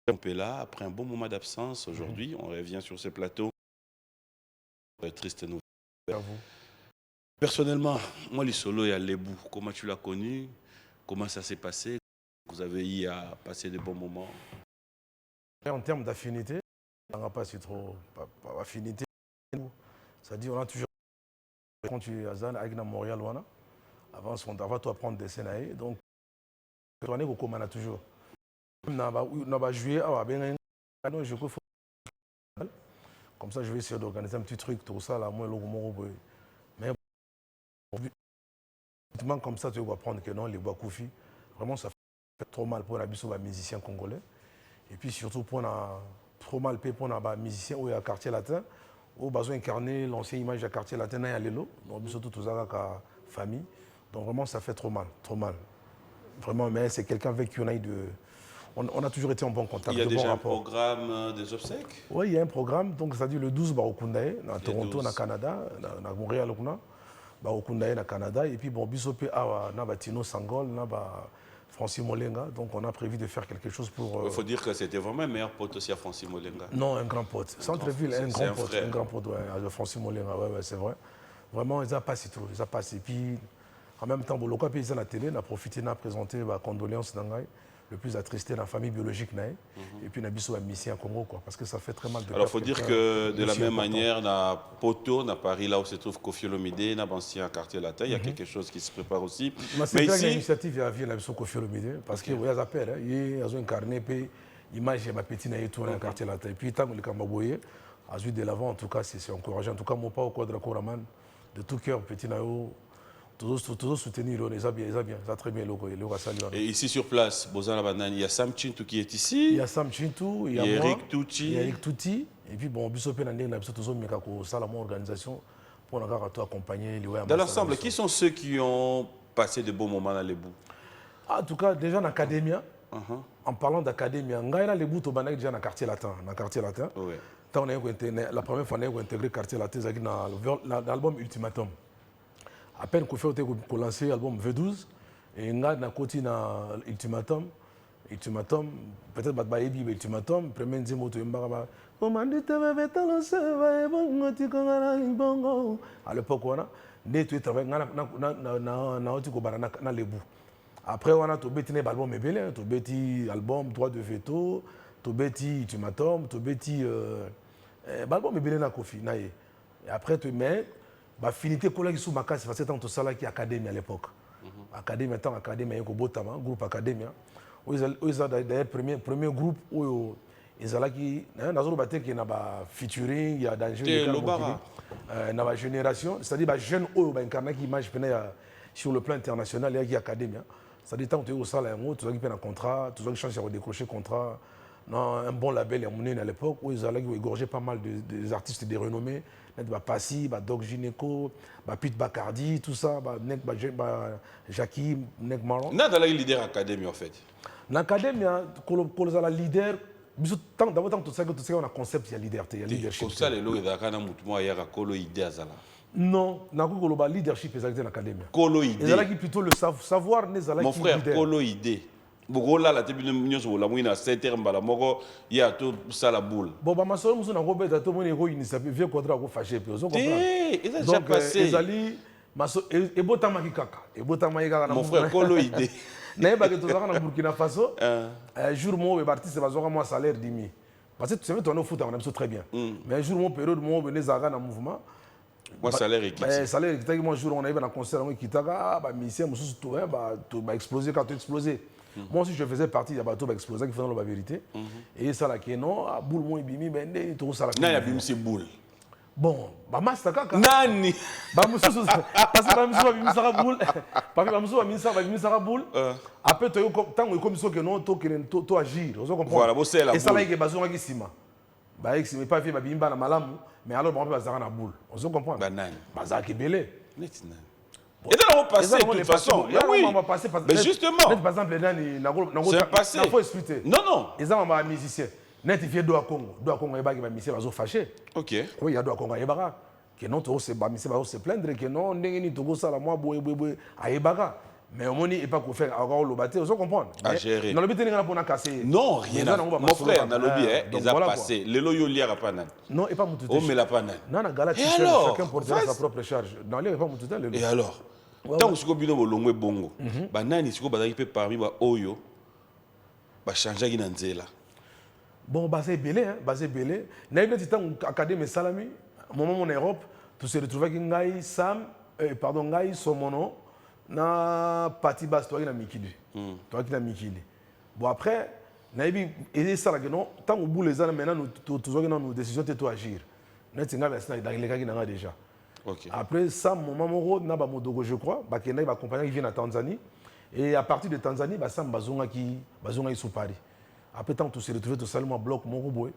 On est là, après un bon moment d'absence, aujourd'hui, on revient sur ce plateau. Triste nouvelle. Personnellement, moi, les solos et à Lebou, comment tu l'as connu? Comment ça s'est passé? Vous avez eu à passer de bons moments? En termes d'affinité, on n'a pas si trop affinité. C'est-à-dire, on a toujours. Quand tu es à Zan, avec Montréal, avant toi prendre des scènes, donc, on est comme on a toujours. On a joué, comme ça, je vais essayer d'organiser un petit truc, tout ça, là, moi, mais comme ça, tu vas apprendre que non, les Bakoufi, vraiment, ça fait trop mal pour les musiciens congolais. Et puis surtout, pour trop mal payé pour les musiciens ou à quartier latin, où besoin incarner l'ancienne image du quartier latin, il y a l'élo, donc surtout tous la famille. Donc vraiment, ça fait trop mal, trop mal. Vraiment, mais c'est quelqu'un avec qui on a eu de. On a toujours été en bon contact. Il y a déjà un programme des obsèques? Oui, il y a un programme, donc c'est-à-dire le 12 Barokundae, à Toronto, au Canada, à Montréal, Barokundae, au Canada, et puis bon, Bisopé, à Tino Sangol, Francis Molenga, donc on a prévu de faire quelque chose pour. Il faut dire que c'était vraiment un meilleur pote aussi à Francis Molenga. Non, un grand pote. Centre-ville, un grand pote, ouais, Francis Molenga, ouais, c'est vrai. Vraiment, ils ont passé tout, ils ont passé. Et puis, en même temps, le cas paysan à la télé, on a profité, on a présenté ma condoléances d'Angaï, le plus attristé dans la famille biologique, et puis on a mis sur mission à Congo, quoi, parce que ça fait très mal de. Alors, il faut dire que de la même manière, dans Poto, dans Paris, là où se trouve Kofi Olomide, dans l'ancien quartier latin, il y a quelque chose qui se prépare aussi. Mais ici, l'initiative, il y a vu la Kofi Olomide, parce qu'il y a des appels, il y a incarné, puis l'image de ma petite naïve dans le quartier latin. Et puis, tant que le Kambaboye, à suite de l'avant, en tout cas, c'est encourageant. En tout cas, mon pas au quadre Koraman, de tout cœur, petit naïo. Toujours soutenir, ils ont bien, ça très bien. Et ici sur place, il y a Sam Chintou qui est ici. Il y a Sam Chintou, il y a Eric Touti. Il y a Eric Touti. Et puis bon, Bissopé Nandé, nous toujours mis ça la organisation pour nous accompagner. Dans l'ensemble, qui sont ceux qui ont passé de bons moments dans les bouts? En tout cas, déjà dans l'Académie, en parlant d'Académie, on a les bouts déjà dans le quartier latin. La première fois, on a intégré le quartier latin dans l'album Ultimatum. À peine qu'on fait lancer l'album V12, et on a côté dans Ultimatum, peut-être que Ultimatum, premier mots à l'époque, on a des travail dans les bouts. Après, on a tout bêti l'album Ebele, tout bêti album Droit de veto, tout bêti Ultimatum, tout bêti album Ebele na Kofi. Et après, tu mets. Affinité collègue sous ma case, c'est parce que ça qui est académie à l'époque. Académie, il y a un groupe académie. Ils ont d'ailleurs premier groupe où ils ont qui featuring, il y a danger, il y a génération, c'est-à-dire les jeunes qui imagent sur le plan international, il y a académie. C'est-à-dire que tu es au salaire, tu as un contrat, tu as une chance de décrocher contrat. Un bon label à l'époque où ils allaient égorger pas mal des artistes de renommée, Passi, Doc Gineco, Pete Bacardi, tout ça, Jackie, Nek Maron. N'a pas leader académie en fait. L'académie, quand on a leader, d'abord tout ça, on a concept, il y a leadership. Comme ça, les lois il y a colo idée. Non, on a leadership exactement dans l'académie. Colo idée. Ils allaient plutôt le savoir, mon frère, colo idée. Bogola la tebi nyoso la mwina 7h mbala moko ya to sala boule. Bon ba masolo muso na robeta to moni ko initiative vieux contrat ko fâché pe ozo comprendre. Ils ont déjà passé. Ezali maso e botama kikaka. E botama kikaka na mon frère kolo idée. Na ba ke to zaka na Burkina Faso. Jour mo be artiste ba zoka moi salaire dimi. Parce que tu sais toi au foot on aime ça très bien. Mais un jour mon période mo be zaka na mouvement. Moi salaire équité. Salaire équité moi jour on arrive dans concert on kitaka ba musicien muso to ba exploser quand tu explosé. Moi aussi, je faisais partie de bateau explosé qui faisait la vérité. Et ça, là, qui non, à boule, moi, il m'a dit, tout ça, là. Non, il y a bim, c'est boule. Bon, bah, master, kaka. Nani. Bah, monsieur, parce que bah, monsieur, bah, monsieur, boule. Parce que bah, monsieur, bah, monsieur, boule. Après, tant que comme ça, que non, tu agir. Vous comprenez? Voilà, c'est la boule. Et ça, là, il y a besoin de sima. Bah, il m'a pas fait, bah, bimba, na malamu. Mais alors, bah, on peut faire la boule. Vous comprenez? Bah, nani. Bah, ça, qui est belé. Et là, on va passer de toute façon. Oui. Mais justement. Par exemple, c'est passé. Il faut expliquer. Non, non. Ils ont un musicien. Net, il vient de Congo. De Congo, il y a un musicien qui est fâché. Ok. Oui, il y a de Congo, il y a que non, tu se plaindre, que non, il y a un musicien qui est plaindre, que non, il y a un musicien qui est plaindre, Mais au moins, il n'est pas faire encore le bâti, vous comprenez. À gérer. Dans le but, il a cassé. Non, rien à mon frère, dans le billet, ils ont passé. Les loyaux liés à Panan. Non, il pas mon Oh, mais la Panan. Non, la galère, chacun portera sa propre charge. Dans les pas mon tutel. Et alors, tant que vous avez un bongo, banani, si vous avez parmi les oyo, va changer qui n'en là. Bon, basé belé, hein, basé belé. N'ayez pas dit académie salami, moment en Europe, tu se retrouves avec Ngaï Sam, pardon Ngaï Somono, na partie basse toi qui na Mikili, toi qui na Mikili. Bon après, n'ayez et ça là que non, tant au bout les années maintenant nous toujours que nos décisions de tout agir. N'ayez pas ça dans les cas qui n'ont déjà. Okay. Après ça, mon maman n'a pas modogo je crois, bah qu'il y a une compagnie qui vient à Tanzanie et à partir de Tanzanie, bah Sam bazonga qui sous Paris. Après tant tout se retrouver tout seulement bloc mon robot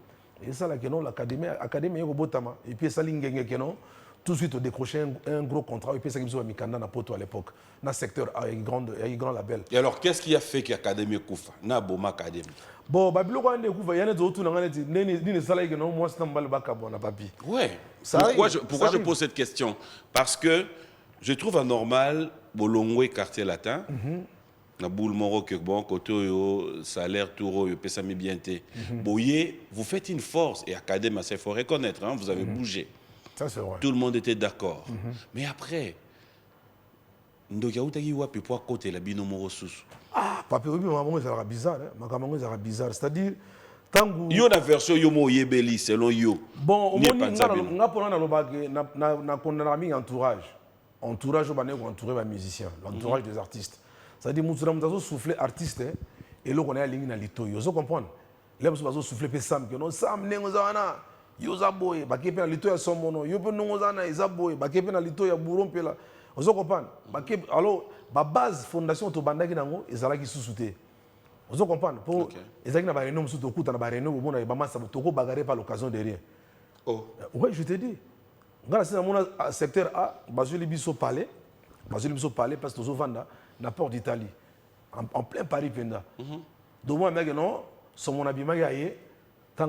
et ça là que non l'académie robot tama et puis ça lingenge que non tout de suite au décrocher un gros contrat et puis ça qui me Mikanda na poto à l'époque dans secteur avec grand label. Et alors qu'est-ce qui a fait que l'académie Koufa na boma académie? Bon bah bilo quand Koufa y en a d'autres na ngane ni ça là que non moi c'est dans baka bon na papi. Ouais. Pourquoi je pose cette question? Parce que je trouve anormal Bolongwe quartier latin. Na boule moro que bon côté yo salaire touro yo pesami bien té. Boyé, vous faites une force et académie ça il faut reconnaître hein, vous avez bougé. Ça c'est vrai. Tout le monde était d'accord. Mais après ndoka utaki wapi pour côté la bino moro susu. Ah, papi oui maman ça bizarre hein. Maman ça bizarre, c'est-à-dire tangu yo na version yo mo yebeli selon yo. Bon, au moins nga pona na lobake na kondana mi entourage au bané ko entourer ba musiciens, l'entourage des artistes. C'est-à-dire que nous avons soufflé artiste et là on est aligné dans l'itoyo. Vous comprenez? Là nous avons soufflé pe Sam que non Sam nengozana yoza boy bakepe na litoya somono yo pe nengozana izaboy bakepe na litoya burompe là. Vous comprenez? Bakepe alors ba base fondation to bandaki nango ezalaki susute. Vous comprenez? Pour ezaki na ba réunion musu to kuta na ba réunion bo na ba massa to ko bagarrer par l'occasion de rien. Oh. Ouais, je te dis. Ngala c'est dans mon secteur A, bazuli biso palais parce que nous vanda na porte d'Italie, en plein Paris penda. Donc moi maintenant, sur mon habillement tant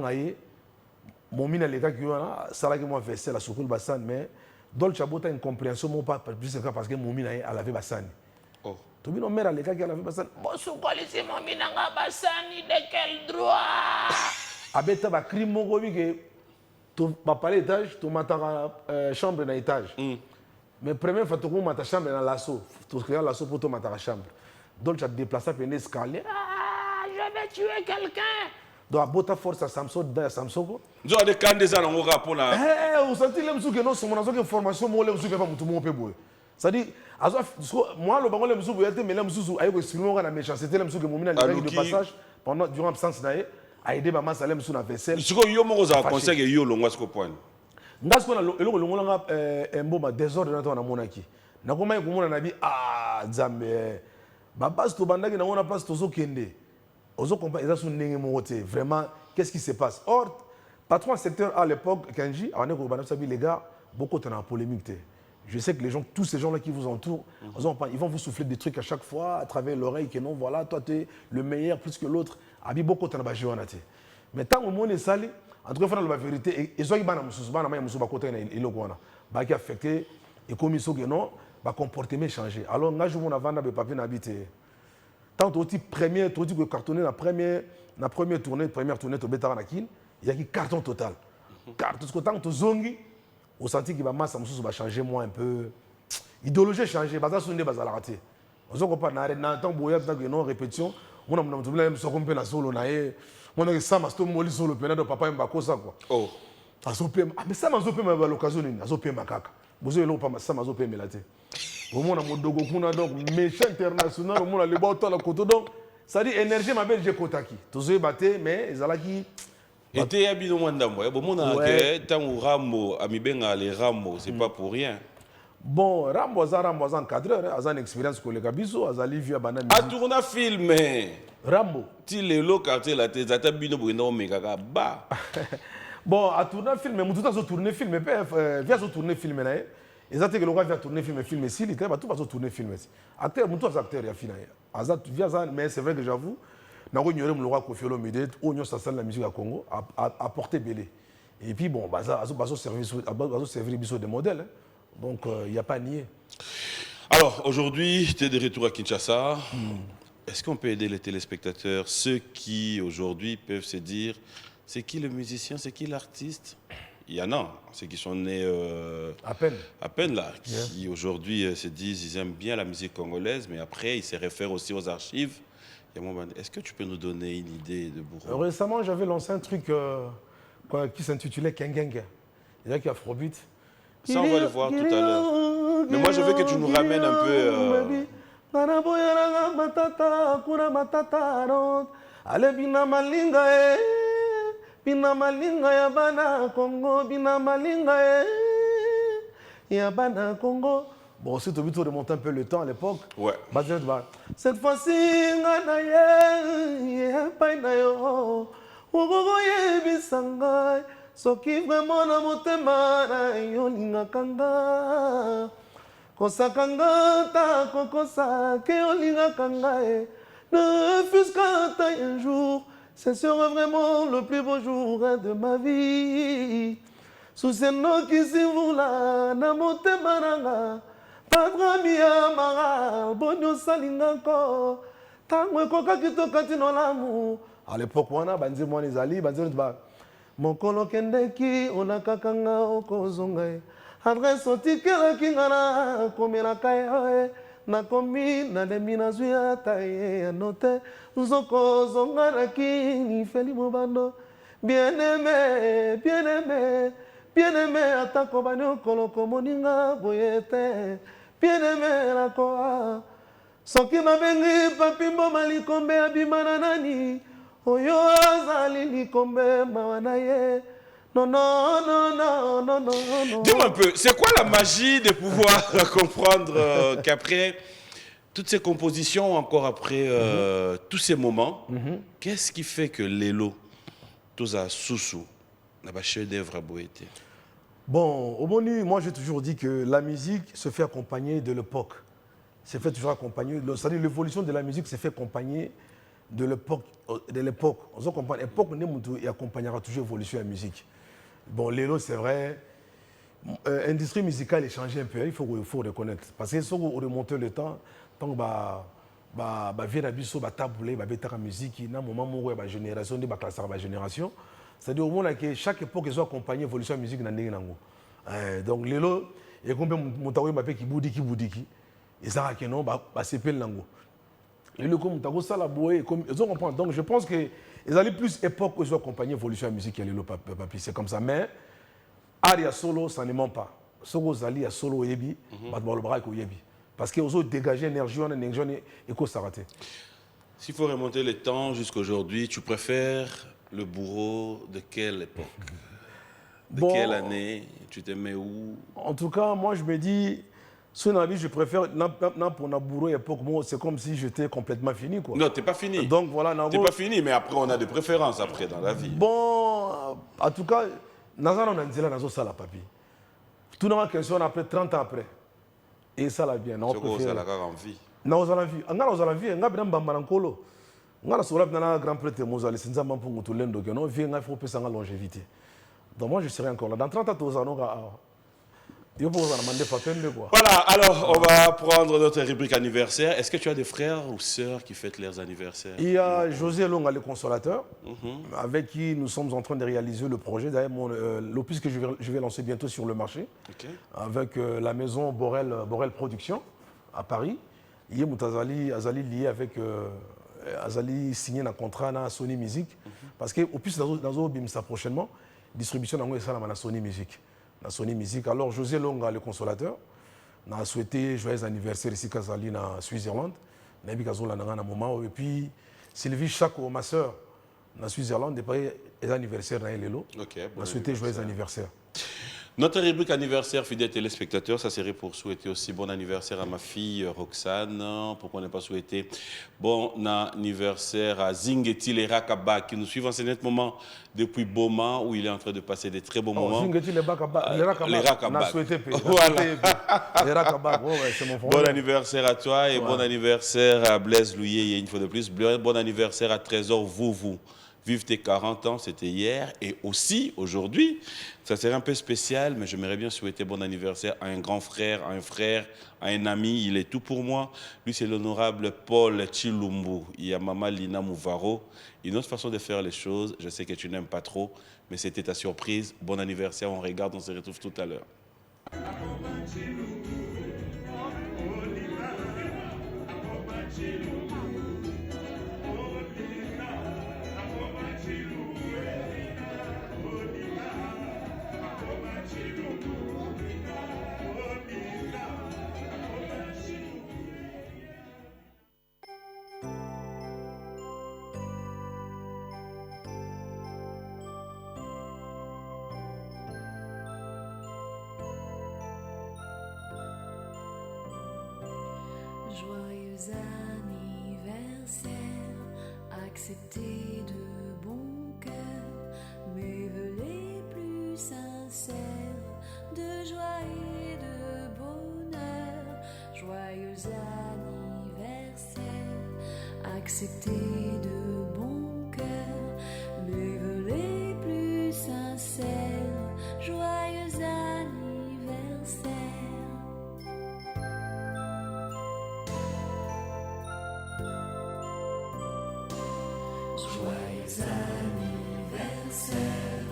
mon mine les gars qui ont ça là que moi versé la soukoul bassan mais Dolce Abota une compréhension mon pas plus parce que mon mine a lavé bassan. Oh. Tu bien mère les gars qui a lavé bassan. Bon soukoul c'est mon mine nga bassan de quel droit? Abeta ba crime mon gobi que tu vas pas l'étage, tu m'attends chambre dans l'étage. Mais première fois, tu as ta chambre dans l'assaut. Tu as l'assaut pour ta chambre. Donc, tu as déplacé un escalier. Ah, je vais tuer quelqu'un. Donc, tu as force à Samson, dans Samson. Tu as des candidats dans le rapport là. Eh, vous sentez que non, c'est mon information, moi, je ne sais pas tout le monde. C'est-à-dire, moi, le bangon, je suis venu, mais je suis venu exprimer la méchanceté, je suis venu de passage durant l'absence à aider ma masse à l'homme sur la vaisselle. Si vous avez un conseil, vous avez un point. Ndasko na eloko longolanga mboma désordre na to na monaki na koma ko mona na bi ah nzambe ba base to bandaki na ona place tozo kende ozo comprendre ça son ndenge moté vraiment qu'est-ce qui se passe or patron secteur à l'époque Kenji on est ko bana sabi les gars beaucoup de polémique. Je sais que les gens tous ces gens là qui vous entourent ils vont vous souffler des trucs à chaque fois à travers l'oreille que non voilà toi tu es le meilleur plus que l'autre abi beaucoup de ba jonate mais tant au monde est salé. En tout cas, la vérité, et ceux qui ont affecté et comme ils sont que non, le comportement changé. Alors, là, je vous avons un papier n'habité. Tant que première, tu dis que cartonné la première tournée, au Bétaranakin, il y a un carton total. Carton, tant que zongi, au senti qu'il va masse, va changer moi un peu. Idéologie changée, basa sonné, basa la raté. On ne pas n'arrêter tant boya, tant que non répétition, on a un problème, ça qu'on peut la solo naé. On a ça masto moli solo pena de papa mbako ça quoi. Oh. Azopé mais ça mazopé ma l'occasion ni azopé makaka. Bozo elo pas ça mazopé melate. Au monde na modogo kuna donc méchant international au monde le bato la koto donc ça dit énergie ma belle je kotaki. Tozo baté mais ezalaki était habino mwandambo bon mona que tant Rambo amibenga les Rambo c'est pas pour rien. Bon, Rambo a encadreur, il a une expérience collègue biso, il a livré banane. A tourné film. Rambo. Ti le lo quartier la tête, ça bino bino mega ba. Bon, a tourné film, mais tout a tourné film, mais via tourner film là. Ils ont dit que le gars vient tourner film ici, il va tout va tourner film ici. Acteur, mon toi acteur ya fina. Azat via ça, mais c'est vrai que j'avoue, na ko ignorer le roi Koffi Olomide, on ça la musique à Congo a porté belé. Et puis bon, bah ça service biso de modèle. Donc, il n'y a pas nié. Alors, aujourd'hui, tu es de retour à Kinshasa. Est-ce qu'on peut aider les téléspectateurs, ceux qui aujourd'hui peuvent se dire, c'est qui le musicien, c'est qui l'artiste? Il y en a, ceux qui sont nés À peine là, qui aujourd'hui se disent, ils aiment bien la musique congolaise, mais après, ils se réfèrent aussi aux archives. Est-ce que tu peux nous donner une idée de Bourreau? Récemment, j'avais lancé un truc qui s'intitulait Kengenge. Il y a qui Afrobeat. Ça, on va le voir tout à l'heure. Mais moi, je veux que tu nous ramènes un peu... Ale bina malinga bina malinga ya bana Congo, bina malinga ya bana Congo. Bon, c'est au but de remonter un peu le temps à l'époque. Ouais. Cette fois-ci, ngana ye pa na yo. Ogogo ye bisanga. Soki vraiment na motema na yo lingakanga. Kosakanga ta kokosa ke olingakanga e. Ne fût-ce qu'un jour, ce sera vraiment le plus beau jour de ma vie. Sous ces noms qui s'ivoulant, na motema nanga, padrami ya mara, bonyo salingako, tango ekoka kitoka tino lamu. À l'époque, wana banzi mwana ezali, banzi ba mokolo kendeki onakakanga okozonga. Adresse otikela kingana komelaka ye. Nakomi na demi na zuya taye anote nzoko zonga na kini feli mobando bien aimé atako banyo koloko moninga boyete bien aimé la koa soki mabengi papimbo malikombe abimana nani oyo azali likombe mawana ye. Non. Dis-moi un peu, c'est quoi la magie de pouvoir comprendre qu'après toutes ces compositions, encore après tous ces moments, qu'est-ce qui fait que Lelo, tout ça, Soussou, n'a pas chef-d'œuvre à Boété? Bon, au Monu, moi j'ai toujours dit que la musique se fait accompagner de l'époque. Se fait toujours accompagner, c'est-à-dire l'évolution de la musique se fait accompagner de l'époque. On comprend, l'époque, il accompagnera toujours l'évolution de la musique. Bon, Lelo, c'est vrai, l'industrie musicale est changée un peu, il faut reconnaître. Parce que si on remonte le temps, tant que vient à biso, taboulé, la musique, il y a un moment où la génération, la génération. C'est-à-dire au moins que chaque époque soit accompagnée de l'évolution de la musique. Donc Lelo, il y a combien de qui boudiki, et ça, c'est pas le langue. Lelo, comme tu ça la boue, comme ils comprennent. Donc je pense que ils allaient plus époque où ils ont accompagné l'évolution de la musique et Lelo papi, c'est comme ça. Mais Aria solo, ça ne ment pas. Soko Zali a solo yebi, yebi. Parce qu'ils ont dégagé l'énergie, et qu'on s'arrête. S'il faut remonter le temps jusqu'à aujourd'hui, tu préfères le Bourreau de quelle époque? De quelle année? Tu t'aimais où? En tout cas, moi je me dis, sur la vie, je préfère, pour la Bourreau époque, c'est comme si j'étais complètement fini. Quoi. Non, t'es pas fini. Donc voilà. T'es pas fini, mais après on a des préférences après dans la vie. Bon, en tout cas, Nazana on a dit là, ça la papi. Tout le monde question après 30 ans après. Et ça la bien. C'est quoi ça la envie? Non, on a envie. On a envie. On a bien bambarankolo. On a sur la grand prêtre Mozali, c'est un peu pour tout le monde. On vient il faut passer en longévité. Donc moi je serai encore là. Dans 30 ans, voilà, alors on va prendre notre rubrique anniversaire. Est-ce que tu as des frères ou sœurs qui fêtent leurs anniversaires? Il y a José Longa, le consolateur, avec qui nous sommes en train de réaliser le projet. D'ailleurs, l'opus que je vais lancer bientôt sur le marché, avec la maison Borel Productions à Paris. Il y a Azali lié avec Azali signé un contrat à Sony Music. Parce que opus dans Bimsa prochainement, distribution dans Sony Music. Sony Music. Alors José Longa, le consolateur, a souhaité joyeux anniversaire ici Kazali en Suisse-Irlande. Et puis Sylvie Chako, ma soeur, en Suisse-Irlande, depuis l'anniversaire de Lelo. A souhaité joyeux anniversaire. Notre rubrique anniversaire, fidèles téléspectateurs, ça serait pour souhaiter aussi bon anniversaire à ma fille Roxane. Pourquoi ne pas souhaiter bon anniversaire à Zingeti Lerakaba qui nous suivent en ce net moment depuis Boma où il est en train de passer des très bons moments. Zingeti Lerakaba, on a souhaité. Voilà. Bon anniversaire à toi et bon anniversaire à Blaise Louillet, une fois de plus. Bon anniversaire à Trésor Vouvou. Vive tes 40 ans, c'était hier. Et aussi, aujourd'hui, ça serait un peu spécial, mais j'aimerais bien souhaiter bon anniversaire à un grand frère, à un ami. Il est tout pour moi. Lui, c'est l'honorable Paul Chilumbu. Il y a Maman Lina Mouvaro. Une autre façon de faire les choses, je sais que tu n'aimes pas trop, mais c'était ta surprise. Bon anniversaire, on regarde, on se retrouve tout à l'heure. Joyeux anniversaire, accepté de bon cœur mes vœux les plus sincères de joie et de bonheur. Joyeux anniversaire, accepté de bon cœur mes vœux les plus sincères. Joyeux anniversaire. Joyeux anniversaire,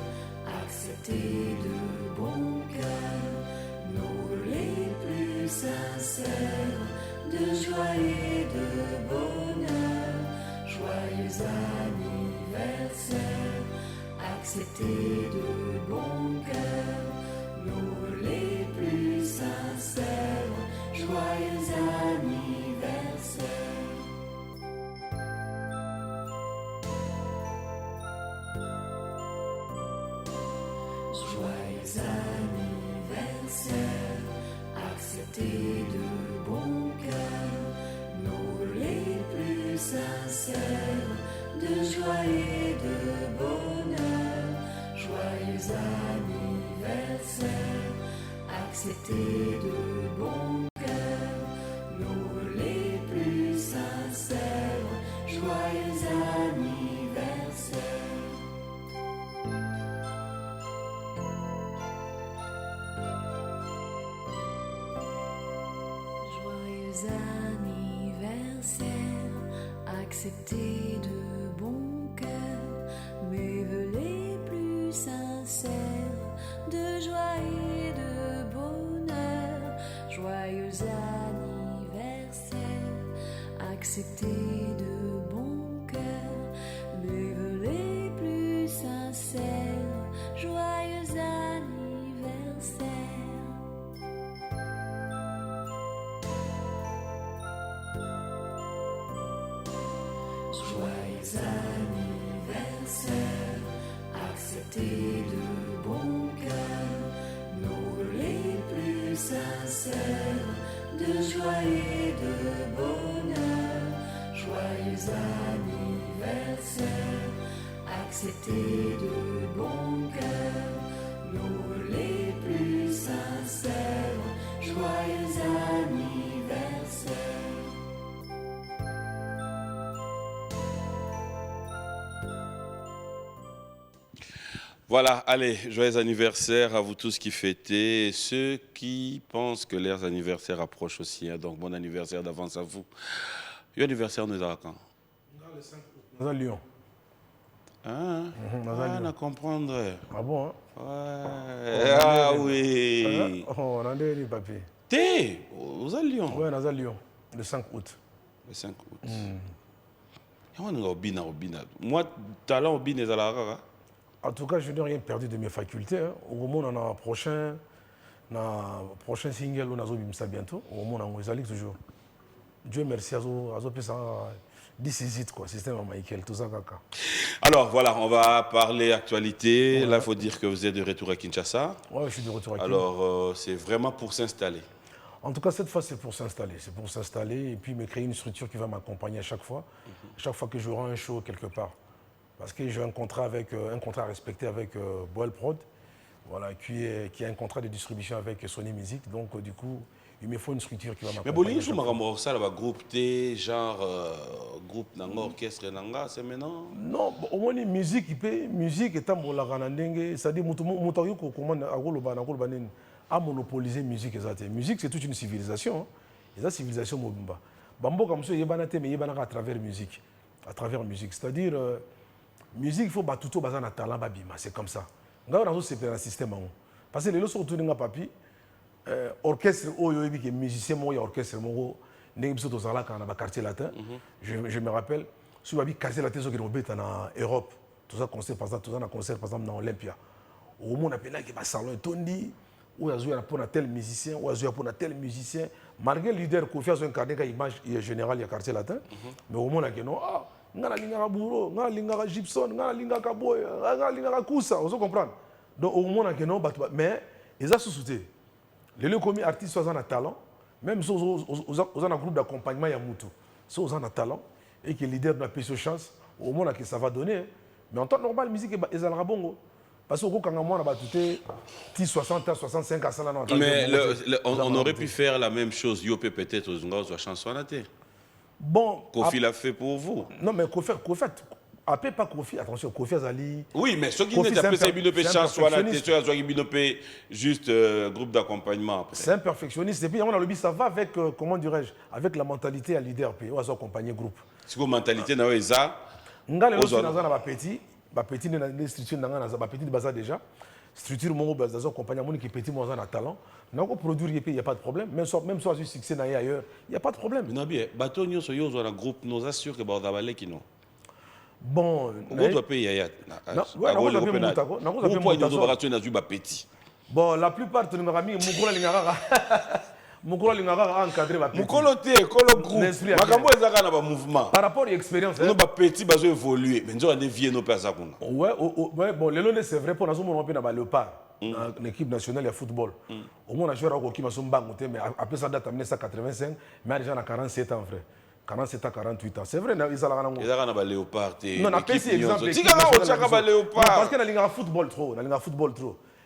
accepté de bon cœur nos vœux les plus sincères de joie et de bonheur. Joyeux anniversaire, accepté de bon cœur nos vœux les plus sincères. Joyeux anniversaire. Joyeux anniversaire, accepté de bon cœur nos vœux les plus sincères de joie et de bonheur. Joyeux anniversaire, accepté de bon cœur nos vœux les plus sincères. Joyeux anniversaire. Joyeux anniversaire, accepté de bon cœur mes vœux les plus sincères de joie et de bonheur. Joyeux anniversaire, accepté de bon cœur mes vœux les plus sincères. Joyeux anniversaire. Joyeux anniversaire, accepté de bon cœur nos vœux les plus sincères de joie et de bonheur. Joyeux anniversaire, accepté de bon cœur nos vœux les plus sincères. Joyeux anniversaire. Voilà, allez, joyeux anniversaire à vous tous qui fêtez, et ceux qui pensent que leurs anniversaires approchent aussi. Hein, donc, bon anniversaire d'avance à vous. Your anniversaire nous a quand? Nous à Lyon. Ah, on a comprendre. Ah bon, hein? Ouais. Ah oui. Oh, on a des papiers. T'es aux Lyon. Oui, nous à Lyon, le 5 août. Le 5 août. Moi, talent au bin est à la rara. En tout cas, je n'ai rien perdu de mes facultés. Hein. Au moment où on a un prochain single, on a ça bientôt. Au moment où on a toujours. Dieu merci à ça. This is it, quoi. Système Michael, tout ça, caca. Alors voilà, on va parler actualité. Ouais. Là, il faut dire que vous êtes de retour à Kinshasa. Oui, je suis de retour à Kinshasa. Alors, c'est vraiment pour s'installer. En tout cas, cette fois, c'est pour s'installer. C'est pour s'installer et puis me créer une structure qui va m'accompagner à chaque fois. Chaque fois que j'aurai un show quelque part. Parce que j'ai un contrat à respecter avec Boel Prod, voilà, qui est un contrat de distribution avec Sony Music. Donc, du coup, il me faut une structure qui va Mais m'accompagner. Bolingo, je ça là, groupe T, genre groupe Nanga, orchestre Nanga, c'est maintenant. Non, au moins musique, musique est un c'est-à-dire à monopoliser musique. Musique, c'est toute une civilisation. Et la civilisation mobimba. Bambo comme ça, il y a à travers musique. À travers musique. C'est-à-dire, musique, il faut battre tout le talent, c'est comme ça. C'est un système. Parce que les autres sont tous les papi. Orchestre, il y a musicien, il y a orchestre, il y a quartier latin. Je me rappelle, sur le quartier latin, il y a en Europe. Tout ça, concert, par exemple, dans Olympia. Au moment où on appelle là, il y a un salon, Tondi, où il y a un tel musicien, où il y a un tel musicien. Malgré le leader, Kofi a incarné une image générale, il y a quartier latin. Mais au moment où il y a non, nga linga Bouro, nga linga Gibson, nga linga Kaboy, nga linga Koussa, vous comprenez? Donc au moment où il y a non, mais ils ont sous-souté. Les deux commis artistes sont en talent, même si ils ont un groupe d'accompagnement, il y a Moutou. Si ils ont un talent et que le leader n'a pas de chance, au moment où ça va donner. Mais en temps normal, la musique est à bongo. Parce que quand on a battu 60 à 65 à 100 ans. Mais on aurait pu faire la même chose. Yopé peut-être aux chansons à terre. Bon. Kofi l'a fait pour vous. Non, mais Kofi, après pas Kofi, attention, Kofi Azali. Oui, mais ce qui n'est pas c'est Binopé chanson à terre, c'est Binopé juste groupe d'accompagnement. C'est un perfectionniste. Et puis on a le ça va avec, comment dirais-je, avec la mentalité à leader, puis on va accompagner groupe. C'est quoi mentalité na ça? Nga le aussi dans un petit. Petit des structures petit bazar déjà structure mon bazar accompagnement qui petit moi en talent n'a pas produire il y a pas de problème même soit du succès ailleurs il y a pas de problème non bien bateau nyo so yo na groupe nous assure que ba balé qui non bon on doit payer ya bon la plupart de nos amis mukula lingara mukolo lingara encadré ba mukolo te kolo groupe makambo ezaka na ba mouvement par rapport à l'expérience no ba petit bazo évoluer mais nzo ande vie no pesa kuna ouais bon lelo c'est vrai pour nazo mo pe na ba léopard l'équipe nationale de football au moins on a joué à Koki Masombango mais après ça date en 1985 mais déjà à 47 ans frère 47 à 48 ans c'est vrai ils ont na ba léopard non na pesi exemple parce que na linga football trop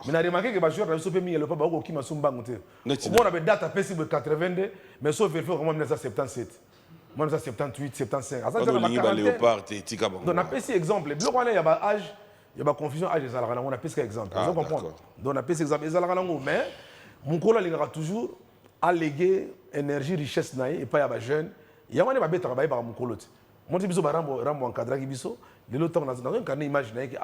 mais on a remarqué que les joueurs ne mis le pas qui m'a sombangé. On avait date à PCB 82, mais sauf vérifier vraiment 1977. 1978, 75. Donc on a pris exemple. Il y a âge, il y a confusion âge des Alarana. On a pris exemple. Vous comprenez? Donc on a pris exemple des Alarana. Mais mon collègue il aura toujours allégué énergie, richesse et pas y a jeune. Il y a un bête travail par mon collègue. Moi je suis rambo encadré qui biso. Les autres dans un carnet imaginaire qui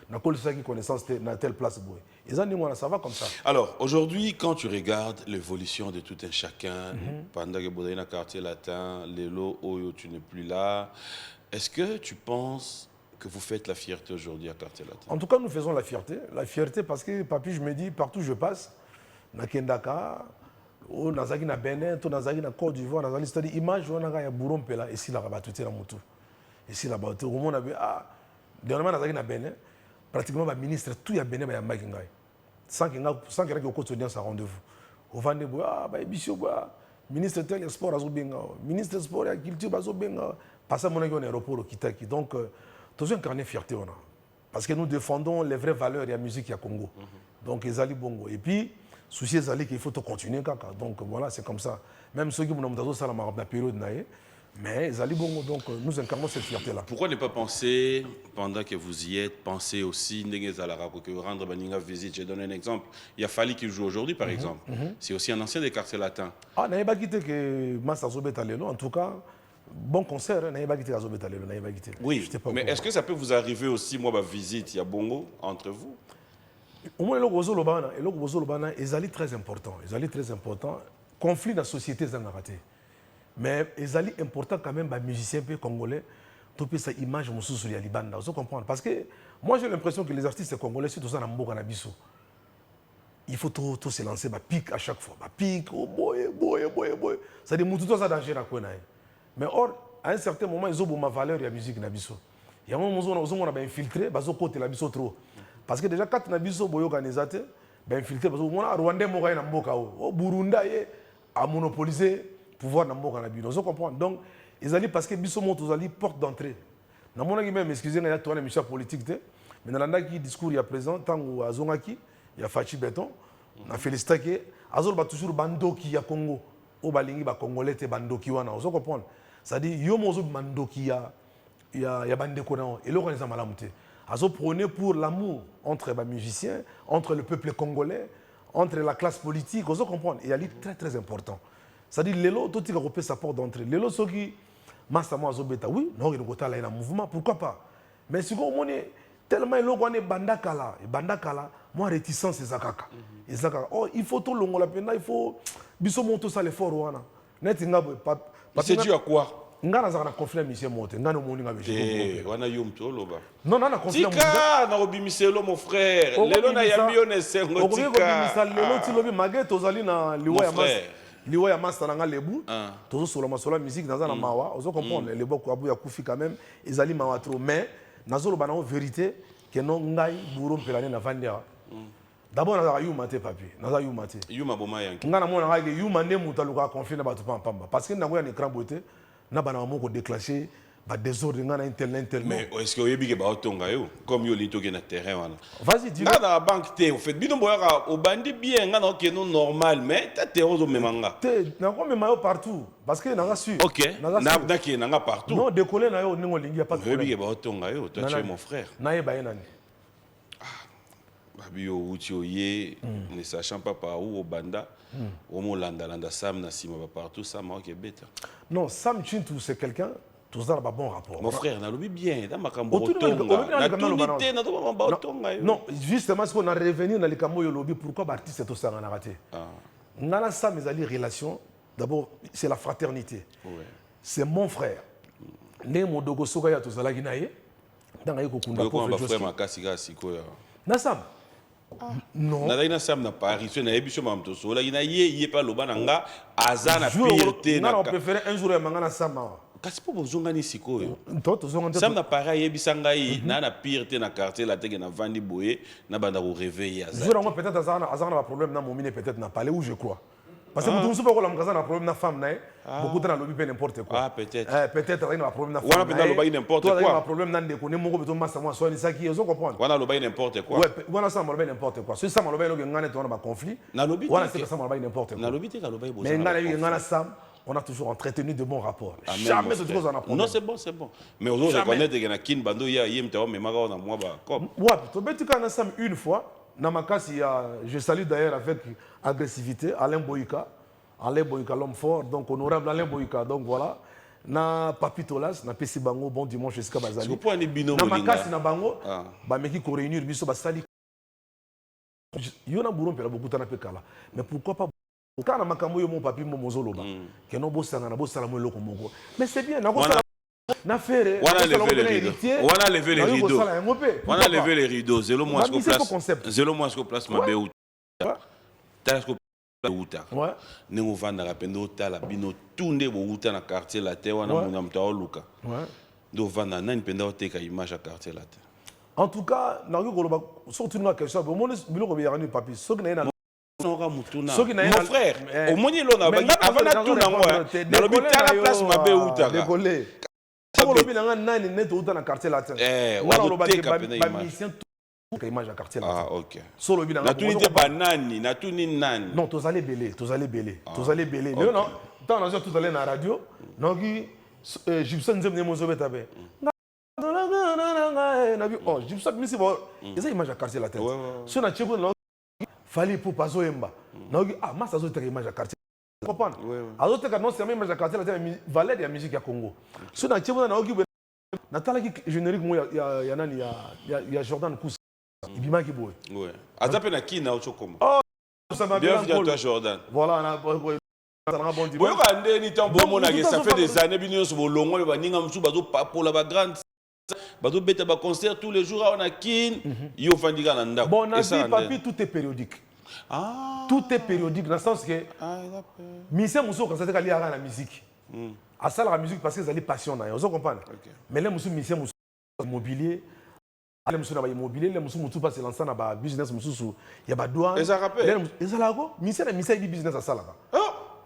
n'a qui connaissance dans telle place boy. Ils ont ça va comme ça. Alors aujourd'hui quand tu regardes l'évolution de tout un chacun pendant que Bodaïna quartier latin, Lelo Oyo tu n'es plus là, est-ce que tu penses que vous faites la fierté aujourd'hui à quartier latin? En tout cas nous faisons la fierté parce que papi je me dis partout où je passe na Kendaka au Nazaki na Bénin, tout Nazaki na Côte d'Ivoire, Nazaki c'est-à-dire image on a ya Burompela ici là bas tout est la moto. Ici là-bas, au moment où on avait dernièrement dans Bénin, pratiquement le ministre tout y a Bénin ya Makingai. Sans que quelqu'un quotidien sa rendez-vous. Au Vendée biso ministre tel sport azo benga, ministre sport et culture azo benga. Passer mon en aéroport au Kitaki. Donc tous un carnet fierté on a. Parce que nous défendons les vraies valeurs de la musique à Congo. Donc Ezali Bongo et puis souci Ezali qu'il faut continuer kaka. Donc voilà, c'est comme ça. Même ceux qui m'ont demandé ça dans la période naïe. Mais Zali Bongo, donc nous incarnons cette fierté-là. Pourquoi ne pas penser, pendant que vous y êtes, penser aussi, que rendre Baninga visite? Je donne un exemple. Il y a Fali qui joue aujourd'hui, par exemple. C'est aussi un ancien des quartiers latins. Ah, n'avez pas quitté que Massa Zobetalelo. En tout cas, bon concert, n'avez pas quitté Zobetalelo. Oui, mais est-ce que ça peut vous arriver aussi, moi, ma visite, il y a Bongo entre vous? Au moins, le Zali très important. Zali très important. Conflit dans la société, c'est raté. Mais il est important quand même, les musiciens congolais, de sa image sur les Libanda. Vous comprenez? Parce que moi j'ai l'impression que les artistes congolais, surtout ça, il faut tout se lancer, pic à chaque fois. Pic, oh boy. Ça dit que tout ça danger. Mais or, à un certain moment, ils ont une valeur de la musique. Il y a un moment où on a infiltré, ils ont côté la trop. Parce que déjà, quand on a organisé, infiltré, parce que on a Rwandais, Burundi a monopolisé. Pouvoir dans le vous comprenez? Donc, ils allaient parce que Bisso monte aux alliés porte d'entrée. Dans mon avis, même, excusez moi il y a toi, un politique, mais dans le discours, il y a présent, tant où à Zongaki, il y a Fachi Béton, on a félicité azol ba toujours bandoki ya Congo o balingi ba congolais te bandoki wana ozo comprendre c'est-à-dire yo mozo bandoki ya bandeko na et le connaissant malamu te azo prôner pour l'amour entre les musiciens, entre le peuple congolais, entre la classe politique, vous comprenez. Et il est très très important. C'est-à-dire lelo tout tika kopé sa porte d'entrée. Lelo soki massamo azo beta oui, non il ngota là un mouvement, pourquoi pas. Mais si vous monnaie tellement lelo wane bandakala, moi réticence ezakaka. Ezakaka. Oh, il faut tout longola pena, il faut biso monto ça l'effort wana. Net ngabo pas. C'est dû à quoi? Ngana za na conflit monsieur monte, ngana moni ngabe. Wana yum to loba. Non, non, na conflit. Tika na obimiselo mon frère. Lelo na yambi on esengo tika. Obimisa lelo ti lobi maget ozali na liwa ya mas. Liwa ya mas na lebu. Tozo solo masola musique dans na mawa, ozo comprendre les boko abu ya kufi quand même, ezali mawa trop mais nazolo bana vérité que non ngai buro mpelane na vandia. D'abord na yuma te papi, na yuma te. Yuma boma yanki. Ngana mona ngai yuma ne mutaluka conflit na batu pamba parce que na ngoya na écran beauté. Na bana moko déclencher ba désordre ngana intel. Mais est-ce que oyebi ke ba otonga yo comme yo lito ke na terrain wana. Vas-y dis. Na na banque te au fait bino boyaka o bandi bien ngana ke non normal mais ta terror o memanga. Te na ko mema yo partout parce que na su. OK. Na ke na partout. Non décoller na yo ningo lingi pas de problème. Oyebi ke ba otonga yo, toi tu es mon frère. Na ye ba yenani. Babi yo uti oye ne sachant pas par où au banda. Omo landa Sam na sima ba partout Sam ok beta. Non, Sam Chintu c'est quelqu'un tous dans un bon rapport. Mon frère na lobi bien dans makambo tonga. Na tunité na to ba tonga yo. Non, justement ce qu'on a revenu dans les kambo yo lobi pourquoi ba artiste to ça na raté. Ngana Sam ezali relation d'abord c'est la fraternité. Ouais. C'est mon frère. Ne mo dogo soka ya to zala ginaye. Ndanga yiko kunda ko ba frère makasi ga sikoya. Na Sam non. Na Sam na Paris, na ebiso mamto so la ina ye pas loba nanga azana pire na. On préfère un jour ya mangana Sam. Kasi po bozonga ni sikoyo. Toto zonga Sam na Paris yebisa ngai na pire na quartier la teke na vandi boye na banda ko réveiller azana. Jour moi peut-être azana un problème na momine peut-être na palais où je crois. Parce que tout pas la mkaza na problème na femme na beaucoup de na lobby n'importe quoi. Ah peut-être. Peut-être il y a un problème na femme. Wana peut lobby n'importe quoi. Toi il y a un problème na ndeko ne moko beto massa moi so ni ça qui vous comprendre. Wana lobby n'importe quoi. Ouais, wana ça lobby n'importe quoi. Si ça lobby lo ngane to na ba conflit. Na lobby. Wana c'est ça lobby n'importe quoi. Na lobby te ka lobby boza. Mais ngana Sam on a toujours entretenu de bons rapports. Jamais de choses en a problème. Non, c'est bon, c'est bon. Mais on doit reconnaître que na kin bando ya yem tawo me maga na moi ba comme. Ouais, to betu kana Sam une fois. Namakasi, je salue d'ailleurs avec agressivité Alain Boyka. Alain Boyka, l'homme fort, donc honorable Alain Boyka, donc voilà. Na Papi Tolas, na Pessi Bango, bon dimanche jusqu'à Bazali. Na Makasi na Bango, ba meki ko réunir biso basali. Yona buron pela beaucoup tana pekala. Mais pourquoi pas quand na makambo yo mon papi mo mozoloba. Que no bosanga na bosala mo loko moko. Mais c'est bien, na ko na faire. On a levé les rideaux. On a levé les rideaux. On a levé les rideaux. Zélo moins qu'on place. Zélo moins qu'on place ma béou. Uta nengo vanda kapendo tala bino tunde bo uta na quartier la terre wana muna mtao luka do vanda nani penda oteka image à quartier la terre. En tout cas na ko loba surtout na question bo moni biloko be yarani papi soki na ina mon frère au moni lo na bagi avant na tout na moi na lobi tala place ma be uta décoller ko lobi na nani net uta na quartier la terre wana loba ba mission image à quartier là. Ah ok. Solo bina. Na tuni te banani, na tuni nani. Non, tous allez belé. Mais non, tant on a tous allé na radio, donc Gibson zem ne mozo betabe. Na bi oh, Gibson misi bo, eza image à quartier la tête. So na cheko no fali pour paso emba. Donc ah, massa zo te image à quartier. Comprendre? Azo te ka non c'est image à quartier la tête, valeur de la musique ya Congo. So na cheko na ogi na tala ki générique mo ya nani ya Jordan Kous. Ibima qui boy. Ouais. Azape na qui na autre comment. Oh, ça m'a bien. Bienvenue à toi Jordan. Voilà, on a bon dimanche. Boyo kande ni temps bon mona ça fait des années bino so bolongo ba ninga musu bazo papola ba grande bazo beta ba concert tous les jours on a kin yo fandika na ndako. Bon, on a dit papi tout est périodique. Ah. Tout est périodique dans le sens que Michel Mousso quand ça te lié à la musique. À ça la musique parce que ça les passion na. Vous comprenez? Mais les Mousso Michel Mousso immobilier les musu na ba immobilier les musu mutu passe lancer na ba business musu ya ba douane les rappels les alago misela misela business à salaka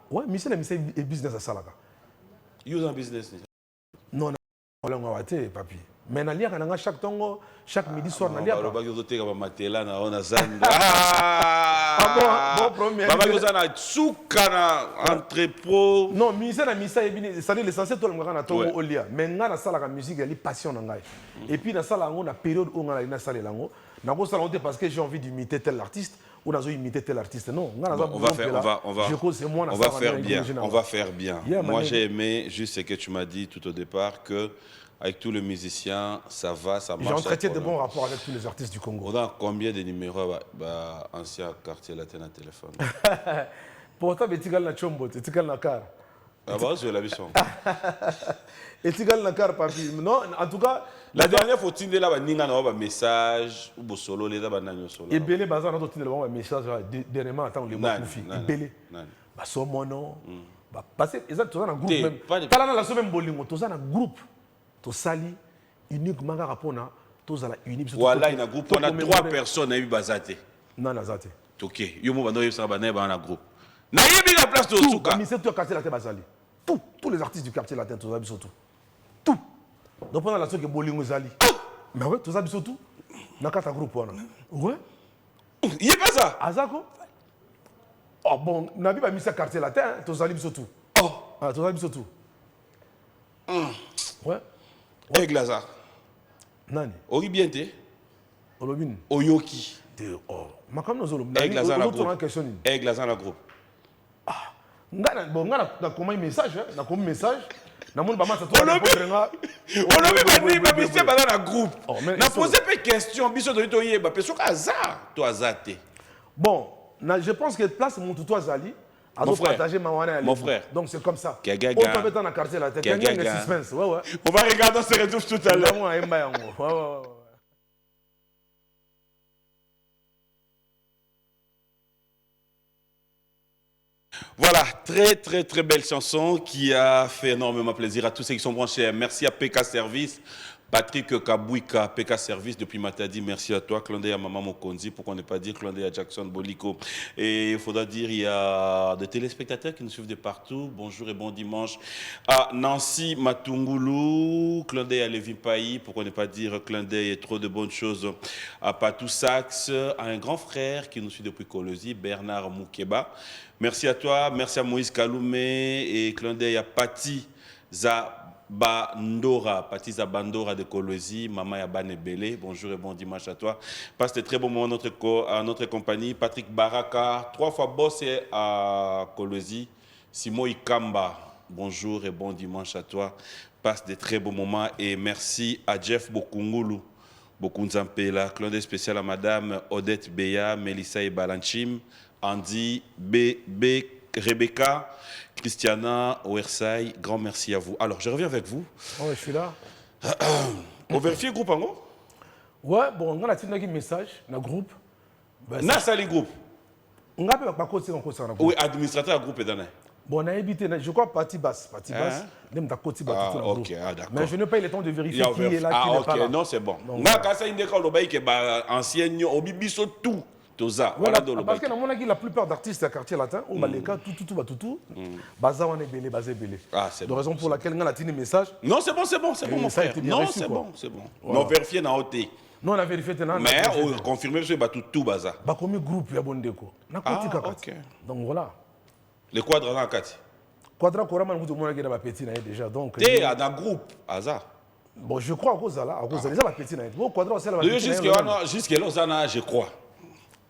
ouais misela business à salaka you en business non on va te papi Mais na liaka nanga chaque tongo, chaque midi soir na liaka. On va dire que matela na ona zanda. Bon premier. Baba koza na tsuka na entrepôt. Non, misa na misa ebini, c'est-à-dire l'essentiel tout le monde na tongo olia. Mais nga na sala la musique elle passion na ngai. Et puis na sala ngo na période où nga na sala lango, na ko sala parce que j'ai envie d'imiter tel artiste ou na zo imiter tel artiste. Non, nga na on va faire bien. On va faire bien. Moi j'ai aimé juste ce que tu m'as dit tout au départ que avec tous les musiciens, ça va, ça marche. J'ai entretenu de bons rapports avec tous les artistes du Congo. On a combien de numéros ancien quartier latin à téléphone? Pourtant, tu as na chombo, tu as na car. Ah bah, je l'ai vu son. Et tu as na car, papi. Non, en tout cas. La dernière fois, tu as là, ninga na un message ou solo les là, banane solo. Et belé bazar na tu as un message dernièrement attends les mots confi. Belé. Bah so mono. Bah parce que ils ont tous un groupe même. Pas là la semaine bolingo, tous un groupe. To sali uniquement rapport na tous à la unique. Voilà, il y a un groupe, on a 3 personnes à eu bazate. Non, nazate. OK, yo mo bando yebsa bana ba na groupe. Na yebi la place de Souka. Mais c'est tout quartier latin bazali. Tous les artistes du quartier latin tous habitent surtout. Tout. Donc pendant la soirée que bolingo zali. Mais ouais, tous habitent surtout. Na kata groupe wana. Ouais. Il est pas ça. Azako. Oh bon, na bi ba misa quartier latin, tous habitent surtout. Oh, ah tous habitent surtout. Ouais. Aigle Lazare. Nani? Ori bien te. Olobin. Oyoki. Oh. Ma comme nous olobin. Aigle Lazare la groupe. Aigle Lazare la groupe. Ah. Bon, na comment message, na comme message. Na mon bama ça toi. Olobi bani ba bise ba na groupe. Na poser pas question biso de to yeba parce que hasard, toi hasard te. Bon, je pense que place mon tuto azali. Mon frère. Donc c'est comme ça. On peut mettre dans la quartier là. Suspense. Ouais, ouais. On va regarder, on se retrouve tout à l'heure. Voilà, très belle chanson qui a fait énormément plaisir à tous ceux qui sont branchés. Merci à PK Service. Patrick Kabouika, PK Service depuis Matadi, merci à toi. Clandé à Maman Mokonzi, pourquoi ne pas dire Clandé à Jackson Boliko. Et il faudra dire, il y a des téléspectateurs qui nous suivent de partout. Bonjour et bon dimanche à Nancy Matungulu, Clandé à Lévin Payi, pourquoi ne pas dire Clandé et trop de bonnes choses à Patou Sax, à un grand frère qui nous suit depuis Kolosi, Bernard Moukeba. Merci à toi, merci à Moïse Kaloumé et Clandé à Pati Bandora, Patiza Bandora de Kolosi, Maman Yabane Belé, bonjour et bon dimanche à toi. Passe de très bons moments à notre compagnie. Patrick Baraka, 3 fois bossé à Kolosi. Simon Ikamba, bonjour et bon dimanche à toi. Passe de très bons moments et merci à Jeff Bokungulu, Bokunzampela, clin d'œil spécial à Madame Odette Beya, Melissa Balanchim, Andy B. Rebecca, Christiana, Oersay, grand merci à vous. Alors, je reviens avec vous. Oh, je suis là. On vérifie le groupe en gros? Ouais, bon, on a un message dans le groupe. Na sali groupe. On a pas côté en côté. Oui, administrateur du groupe est donné. Bon, on a évité, je crois, partie basse. Même ta côté basse. Ok, d'accord. Mais je n'ai pas eu le temps de vérifier qui est là, qui n'est pas là. Non, c'est bon. On a cassé une décole au bail qui est ancien, au bibiso tout. Voilà, parce que dans la plupart d'artistes à quartier latin, on va les cas tout, baza on est belé, basé belé. Ah, c'est bon. Raison pour laquelle on a tiré message. Non, c'est bon, mon frère. Non, c'est bon. On vérifie dans OT. Non, on a vérifié dans mais on confirme que c'est tout baza. Bah comme groupe il y a bon déco. OK. Donc voilà. Le quadre là Kati. Quadra Koraman vous monde qui est petit déjà donc. T'es dans groupe hasard. Bon, je crois à cause là, déjà la petit bon quadra c'est là. Jusqu'à là je crois.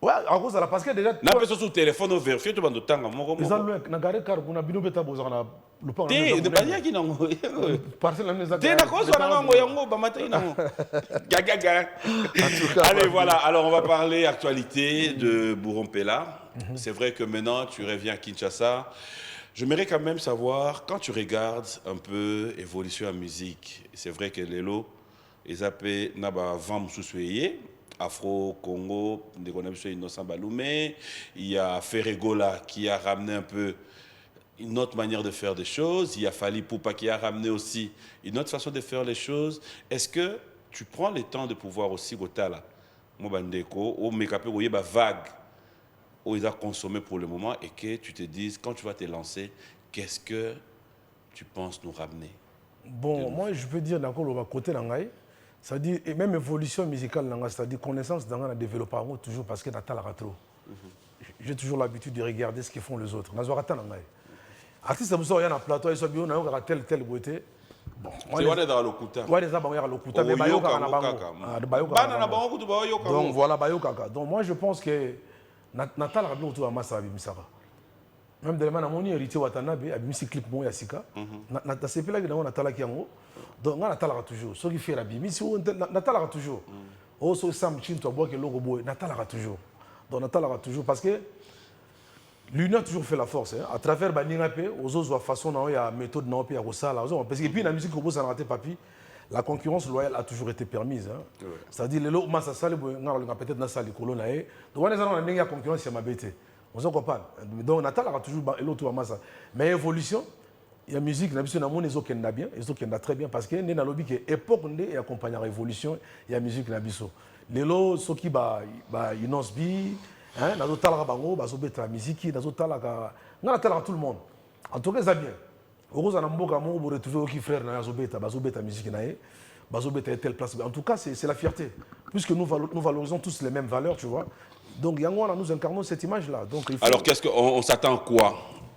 Ouais, à cause de la parce que déjà. Na personne sur téléphone on vérifie tout bando tanga moko. Ils ont na garé car kuna bino beta boza na le pas. De banya ki nango. Parcelle la maison. Te na ko so na ngo yango ba matin nango. Gaga. Allez voilà, alors on va parler actualité de Bourrompela. C'est vrai que maintenant tu reviens à Kinshasa. J'aimerais quand même savoir quand tu regardes un peu évolution en musique. C'est vrai que Lelo ils appellent naba vent soussoyé. Afro-Congo, Innocent Baloumé, il y a Ferregola qui a ramené un peu une autre manière de faire des choses, il y a Fali Poupa qui a ramené aussi une autre façon de faire les choses. Est-ce que tu prends le temps de pouvoir aussi Gotala, Mobandeko, ou Mekapé, ou Yeba vague, où ils ont consommé pour le moment et que tu te dises, quand tu vas te lancer, qu'est-ce que tu penses nous ramener? Bon, moi je peux dire d'accord, on va côté Nangaï. C'est-à-dire, et même évolution musicale, c'est-à-dire connaissance dans le développement toujours parce que Natal a trop. J'ai toujours l'habitude de regarder ce que font les autres. Artiste, vous savez, il y a un plateau, il y a tel beauté. Bon, c'est vrai dans le Lokuta. Ouais, les abonnés à Lokuta, mais Bayoka na bango. Donc voilà Bayoka. Donc moi je pense que Natal a bien autour de Massa Bimisara. Même de la moni héritier Watanabe a mis clip mo yasika. Na c'est là que dans Natal qui yango. Donc Natal a toujours. Ce qui fait la bimi si Natal a toujours. Oh so Sam Chin to bois que logo boy Natal a toujours. Donc Natal a toujours parce que l'union a toujours fait la force. Hein. À travers Baningapé, aux autres façons, il y a méthode non puis ça là. Parce que puis la musique que ça raté papi, la concurrence loyale a toujours été permise. Hein. Ouais. C'est-à-dire les lots massa sale peut-être dans salle colonna et donc on est dans la concurrence c'est ma bête. On se comprend. Donc Natal a toujours l'autre massa. Mais évolution, il y a musique, la musique na mon ezo kenda bien, ezo kenda très bien parce que né na lobby que époque ndé et accompagner la révolution, il y a musique na biso. Les lots ceux qui ba Inosbi hein, dans la bango, la musique, dans tout le monde. En tout cas, ça bien. Heureusement, vous retrouvez qui frère dans la musique, telle place. En tout cas, c'est la fierté. Puisque nous valorisons tous les mêmes valeurs, tu vois. Donc, nous incarnons cette image-là. Alors, qu'est-ce qu'on s'attend à quoi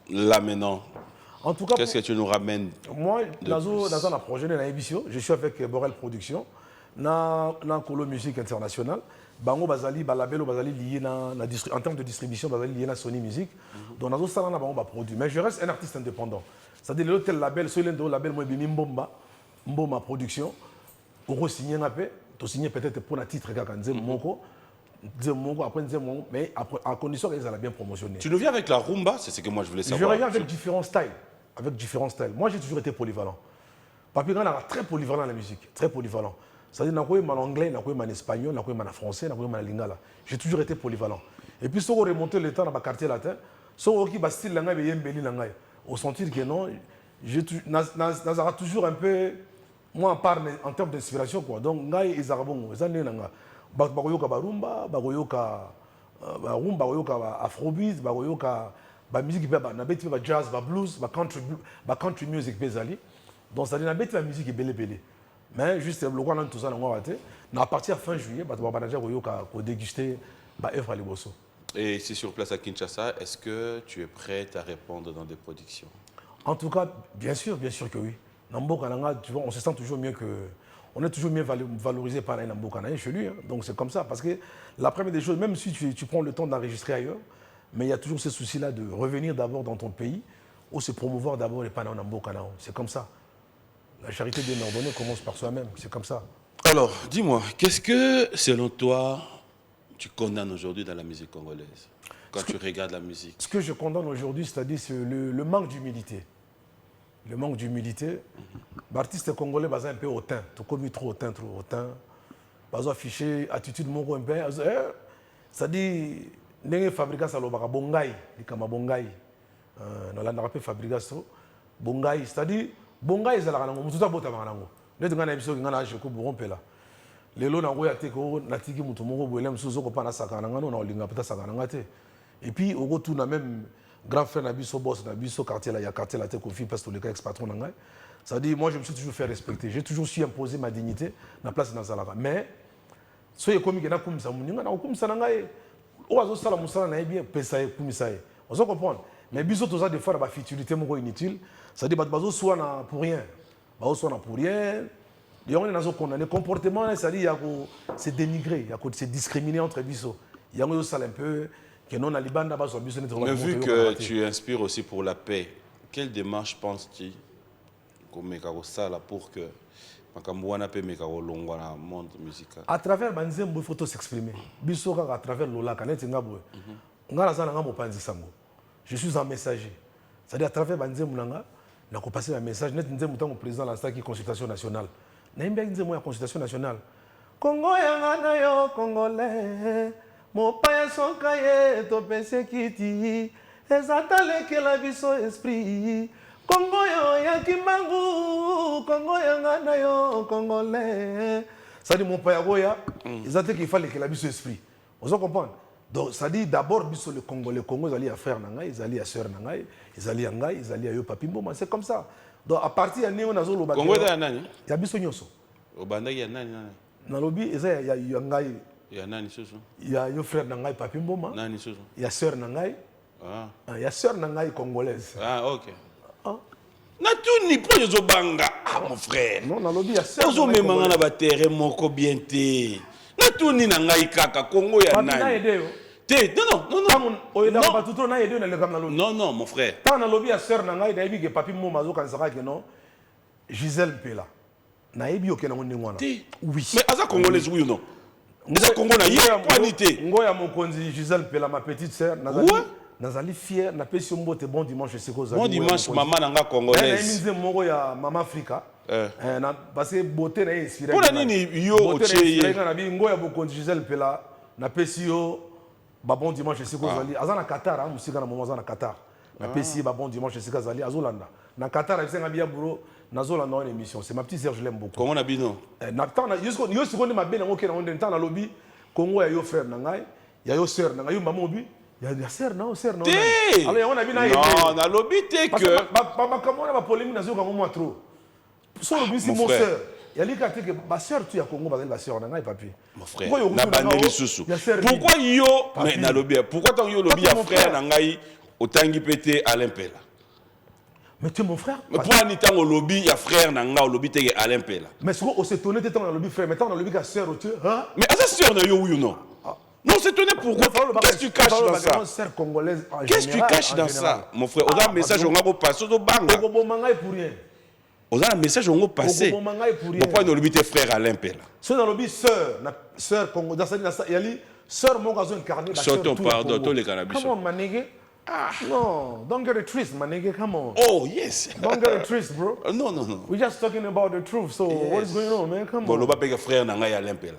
là maintenant? En tout cas, qu'est-ce que tu nous ramènes? Moi, dans un projet de l'émission, je suis avec Borel Production, dans Colo Musique Internationale. Bango bazali balabelo bazali lié en termes de distribution bazali lié na Sony Music donc nazo sala na bango ba produit mais je reste un artiste indépendant c'est-à-dire le tel label so l'un label moi bimi mboma production pour signer na pe to signer peut-être pour un titre kaka nzembo moko après nzembo mais après à condition qu'ils allaient bien promotionner. Tu nous viens avec la rumba, c'est ce que moi je voulais savoir. Je reviens avec différents styles. Moi j'ai toujours été polyvalent. Papi Grand est très polyvalent dans la musique, très polyvalent. C'est-à-dire, je suis en anglais, je suis en espagnol, je suis en français, je suis en lingala. J'ai toujours été polyvalent. Et puis, si on remonte le temps dans le quartier latin, si on a style langay et yembeli langay, on sentit que non, j'ai toujours un peu, moi, en part en termes d'inspiration, quoi. Donc, ngay et zarabongo, ils ont nanga. Bagoyoka barumba, bagoyoka afrobeat, bagoyoka musique, jazz, blues, country music, donc ça dit la musique est belle. Mais juste le roi tout ça à partir de fin juillet on va déjà déguster œuvre à Liboso. Et si sur place à Kinshasa, est-ce que tu es prête à répondre dans des productions? En tout cas, bien sûr que oui. Tu vois, on se sent toujours mieux que on est toujours mieux valorisé par un Namboka chez lui. Hein. Donc c'est comme ça parce que la première des choses, même si tu prends le temps d'enregistrer ailleurs, mais il y a toujours ce souci-là de revenir d'abord dans ton pays ou se promouvoir d'abord les panneaux Namboka. C'est comme ça. La charité bien ordonnée commence par soi-même, c'est comme ça. Alors, dis-moi, qu'est-ce que, selon toi, tu condamnes aujourd'hui dans la musique congolaise, quand tu regardes la musique? Ce que je condamne aujourd'hui, c'est-à-dire le manque d'humilité. Le manque d'humilité. L'artiste congolais, c'est un peu hautain, tout comme trop hautain. Pas affiché, attitude mon un peu. C'est-à-dire, n'est fabriqué ça l'obara bongai, likama bongai. Dans la rappel fabriqué ça bongai, c'est-à-dire bongai ezalaka nango mutu tabotama nango neti ngana ebiso ngana aje ko borompela lelo na ngoya te ko natiki mutu moko boela msuzo ko pana saka na ngano na olinga peta saka na ngate et puis au retour na même grand frère na biso boss na biso quartier là te confi parce que le cas ex patron na ngai ça dit moi je me suis toujours fait respecter j'ai toujours su imposer ma dignité na place na zalaka mais so ye komi kena kumisa muninga na kumisa na ngai o azo sala musala na bien pesa e kumisa e on se comprendre mais biso toza des fois ba futilité moko inutile. Ça dit bazo soit pour rien. Bazo soit pour rien. Et on est dans un condamné comportement, ça dit il y a c'est dénigré, il y a c'est discriminé entre biso. Il y a un peu que non alibanda bazo biso net. Mais vu que tu inspires aussi pour la paix, quelle démarche penses-tu comme ça là pour que Makambuana peut mekaro longwa na monde musical? À travers banzembo il faut s'exprimer. Biso à travers lola kanet ngabwe. Ngala za ngamo panzi sango. Je suis un messager. C'est-à-dire à travers banzembo nanga na ko passer un message net nzembo tango président la qui consultation nationale. Na imbe nzembo ya consultation nationale. Congo yanga na yo congolais. Mo pa soka ye to pense kiti. Ezatale que la biso esprit. Congo yo ya kimangu. Congo yanga na yo congolais. Ça dit mon père goya, ezatale qu'il fallait que la biso esprit. On se comprend. Donc ça dit d'abord biso le Congo, ils allaient à frère nanga, ils allaient à sœur nanga, ils allaient à ngai, ils allaient à yo papi mboma, c'est comme ça. Donc à partir de néo nazo lo Congo da nani? Ya biso nyoso. Au banda il y a nani. Nalobi eza ya ngai. Il y a nani soso. Il y a yo frère na ngai Papi Mboma. Nani soso. Il y a sœur na ngai. Ah. Il y a sœur na ngai congolaise. Ah OK. Ah. Na tout ni po yo banga. Ah mon frère. Non nalobi ya sœur. Ozo memanga na ba terrain moko bien te. Na tout ni na ngai kaka Congo ya nani. Papi na aidé yo. Non, non, mon frère. Tant nalobi ya sœur na ngai nayebi ke Papi Mboma azokanisaka ke non Gisèle Mpela. Nayebi yo ke na ngoni ngwana. Oui. Mais aza congolaise oui ou non? Aza Congo na ye qualité. Ngoya mokonzi Gisèle Mpela ma petite sœur nazali fier na pesi mbote bon dimanche seko za. Bon dimanche maman nanga congolaise. Na minze moko ya Mama Africa. Na parce que beauté na inspiré. Pour nini yo ocheye. Na bi ngoya mokonzi Gisèle Mpela na pesi yo ba bon dimanche seko zali. Aza na Qatar musika na moment aza na Qatar. Na pesi ba bon dimanche seko zali azolanda. Na Qatar bisenga bia buro nazolanda une émission. C'est ma petite sœur, je l'aime beaucoup. Comment on a bino? Na temps na yo siko ni mabe na ngoke na onde temps na lobi Congo ya yo frère na ngai, ya yo sœur na ngai yo maman obi. Il y a sœur non, sœur non. Alors on a bien non, na lobby te que papa comment on a polémique na zo comme moi trop. Son lobby c'est mon sœur. Il y a les cas que ma sœur tu à Congo bazali la sœur na ngai papi. Mon frère. Na bandeli susu. Pourquoi yo mais na lobby pourquoi tant yo lobby ya frère na ngai otangi pété Alain Pela. Mais tu es mon frère. Mais pourquoi ni tant au lobby ya frère na ngai au lobby te Alain Pela. Mais ce qu'on s'est tourné tant dans le lobby frère, mais tant dans le lobby ka sœur tu hein? Mais à sa sœur na yo oui ou non? Non, c'est étonné pourquoi. Qu'est-ce que tu caches dans ça? Qu'est-ce que tu caches dans ça, mon frère? On a un message, on va passer au bang. On a un message, on va passer. Pourquoi nous le frère Alain Pela? C'est dans le but sœur Congo. Il y a les sœur mon gazon incarné. Surtout pardon, tous les cannabis. Come on, my nigga. No, don't get a twist, my nigga. Come on. Oh yes. Don't get a twist, bro. No, no, no. We're just talking about the truth. So what is going on, man? Come on. Bon, le bapé frère Nangai Alain Pela.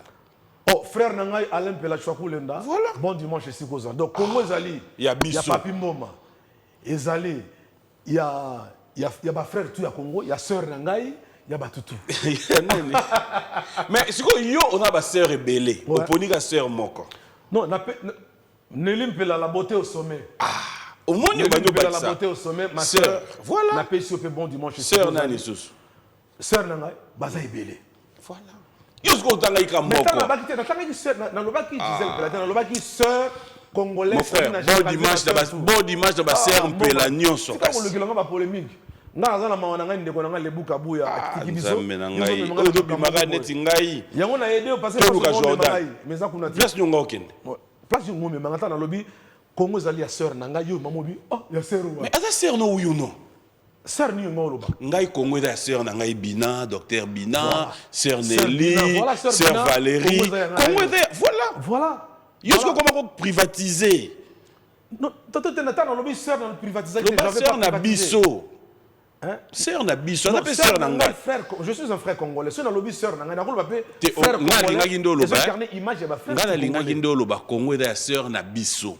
Oh, frère Nangai Alain Pela Chouakoulenda. Voilà. Bon dimanche ici Koza. Donc Congo Ezali. Il y a Bissot. Il y a Papi Mboma. Ezali. Il y a ma frère tout à Congo, il y a sœur Nangai, il y a Batutu. Mais c'est quoi yo on a ma sœur rebelle. On poni la sœur moko. Non, Nelim Pela la beauté au sommet. Ah, au moins il y a la beauté au sommet, ma sœur. Voilà. La paix sur bon dimanche. Sœur Nani Sous. Sœur Nangai, Baza Ebele. Voilà. Yosko Tangaika Moko. Sœur congolaise. Mon frère, bon dimanche de ma sœur Mpela Nyonso. C'est comme le gueulon ma polémique. Nga na mama nanga ndeko nanga lebuka buya akibiso. Ngai. Odo bimaka neti ngai. Yango na aider passer par son ngai. Mais ça kuna. Place nyonga okende. Place nyonga me mangata na lobby Congo zali ya sœur nanga yo mamobi. Oh, ya sœur. Mais asa sœur no ou non? Sœur ni ngoloba. Ngai Congo da sœur na ngai Bina, docteur Bina, sœur Nelly, sœur Valérie. Congo voilà. Voilà. Yosko comment privatiser? Non, tata na lobby sœur na privatiser sœur na biso. Hein? Sœur na biso, on appelle sœur na ngai. Je suis un frère congolais. Sœur na lobby sœur na ngai na ko bape frère congolais. Nga linga loba. Image ya ba frère. Nga linga gindo loba Congo da sœur na biso.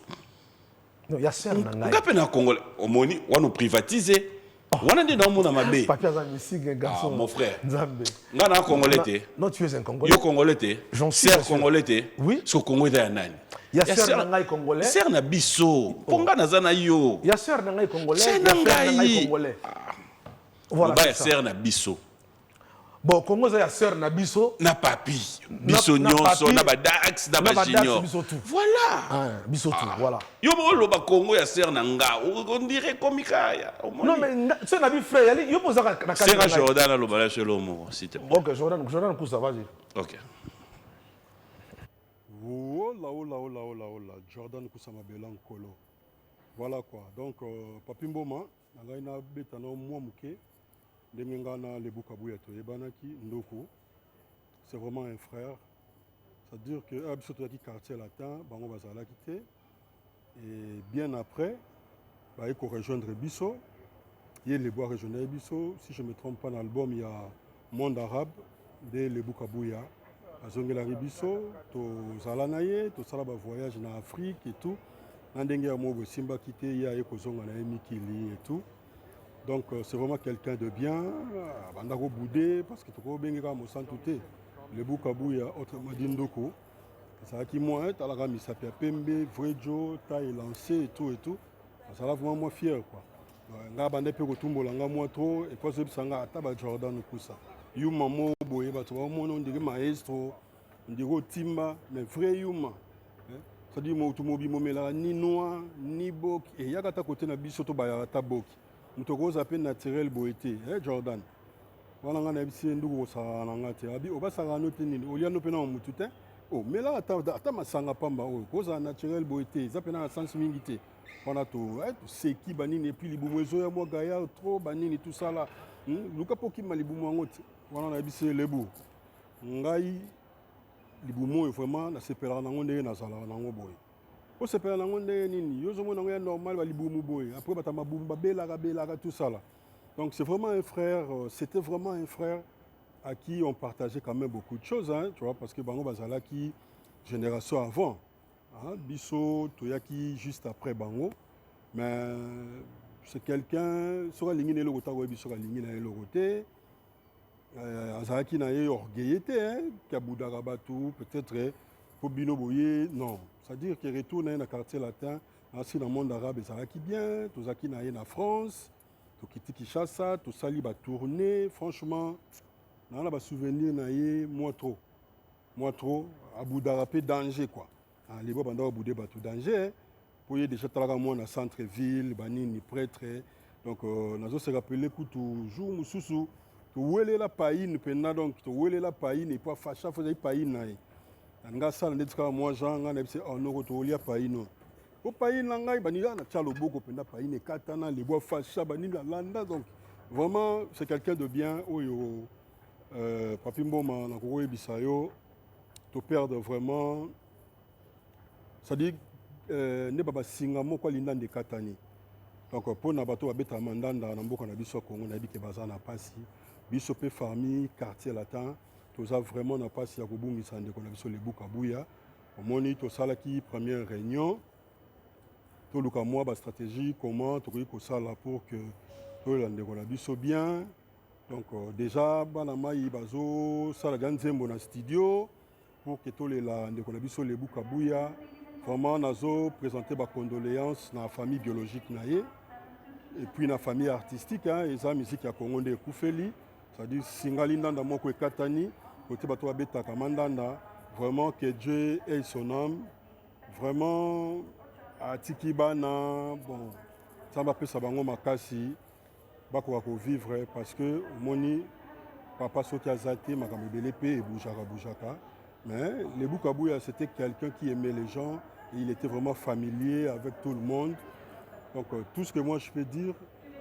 Non, ya sœur na ngai. Nga pe na Congolais, omoni wana privatiser. Wana ndi na mona mabe. Papi aza misige garçon. Mon frère. Nzambe. Nga na Congolais te. Non, tu es un Congolais. Yo Congolais te. Sœur Congolais te. Oui. So Congo da nani? Ya sœur na ngai congolais. Sœur na biso. Ponga na zana yo. Ya sœur na ngai congolais. Sœur na ngai congolais. Voilà. Ba ya sœur na biso. Bon, Congo za ya sœur na biso. Na papi. Biso nyonso na ba dax na ba junior. Voilà. Ah, biso tout, voilà. Yo mo lo ba Congo ya sœur na nga. On dirait komikaya. Non mais c'est na bi frère, yo posa na ka. C'est Jordan lo ba la chelo mo, s'il te plaît. OK, Jordan ça va. OK. Oh là, Jordan Kusama Belan Kolo. Voilà quoi. Donc, Papi Mboma, na betana mwa muke, ndengengana le bukabuya to ebanaki ndoko. C'est vraiment un frère. C'est-à-dire que Absoto qui quartier latin, bango bazala quitté. Et bien après, bah il faut rejoindre Bisso. Il y a les bois régionaux Bisso. Si je ne me trompe pas, dans l'album il y a Monde arabe de le bukabuya. Azongela Ribiso, to Zalanaye, to Salaba voyage en Afrique et tout. Nandenge Amobo Simba quitté, ya Ekozonga na Mikili et tout. Donc c'est vraiment quelqu'un de bien. Bandako Boudé, parce que Toko Bengera Mosantouté, le Bukabuya, autrement dit Ndoko. Ça qui moi, Talaga Misapia Pembe, Vrejo, taille lancé et tout et tout. Ça l'a vraiment moi fier quoi. Nga bande pe kotumbo langa moi trop et puis Sanga Ataba Jordan Kusa. Yuma mo boye bato ba mo on dirait maestro, on dirait timba, mais vrai Yuma. C'est-à-dire moto mobi momela ni noir ni bok et ya kata côté na biso to ba ta bok. Moto ko zape naturel boité, Jordan. Voilà nga na bisi ndugo sa na ngate abi o ba sa no tenini o lia no pena mutu te. Oh mais là ata masanga pamba o ko za naturel boité, zape na sens mingité. Wana to seki banini et puis libumo ezo ya mo gaya trop banini tout ça là. Luka poki malibumo ngote. Wana na bisi lebu. Ngai libumo vraiment na sepela na ngonde na sala na ngoboy. O sepela na ngonde nini yo zo mo na ngoya normal ba libumo boy. Après bata mabumba bela tout ça là. Donc c'est vraiment un frère, c'était vraiment un frère à qui on partageait quand même beaucoup de choses, hein, tu vois, parce que Bango Bazala qui génération avant, hein, Bisso, Toyaki juste après Bango, mais c'est quelqu'un, sur la ligne de l'Orota, sur la ligne de l'Oroté, Azaki n'a eu orgueilleté, hein, Kabouda Rabatou, peut-être, Pobino Boye, non. C'est-à-dire qu'il retourne dans le quartier latin, ainsi dans le monde arabe, Azaki bien, Tozaki n'a eu en France. Tout quitter Kinshasa, tout ça, il va tourner. Franchement, on a des souvenirs, moi trop. À bout d'arrapé, danger quoi. Les gens pendant bout de tout danger. Pour y déjà travailler moi dans le centre-ville, banini prêtre. Donc, on a se rappeler que toujours, mususu, où est la païne, donc, où est la païne, et pas fâcher, faut dire païne. On a ça, on a moi, Jean, on a dit, on a retrouvé la païne. Au pays nangai banila na tchalo boko penda pays ne katana les bois facha banila landa donc vraiment c'est quelqu'un de bien oyo papi mboma na ko bisayo to perdre vraiment ça dit ne baba singa moko linda de katani donc pour na bato abeta mandanda na mboka na biso Congo na bike bazana pasi biso pe famille quartier latin toza vraiment na pasi ya kobungisa ndeko na biso le bukabuya omoni to sala ki première réunion. Tout le moi, la stratégie, comment tu peux ça là pour que tout le monde soit bien. Donc déjà, banama ibazo, ça la grande zembo na studio pour que tout le monde soit les boukabuya. Vraiment, nazo présenter ma condoléances dans la famille biologique naie et puis dans la famille artistique. Et ça, musique ya Congo de Koufeli, c'est-à-dire singali nanda moko ekatani, côté bato abeta kamandanda. Vraiment que Dieu ait son âme. Vraiment. À Tikibana, bon, ça m'a fait sabango makasi, bako vivre parce que moni papa soki azati makamibelepe et boujaka. Mais le Boukabouya c'était quelqu'un qui aimait les gens, et il était vraiment familier avec tout le monde. Donc tout ce que moi je peux dire,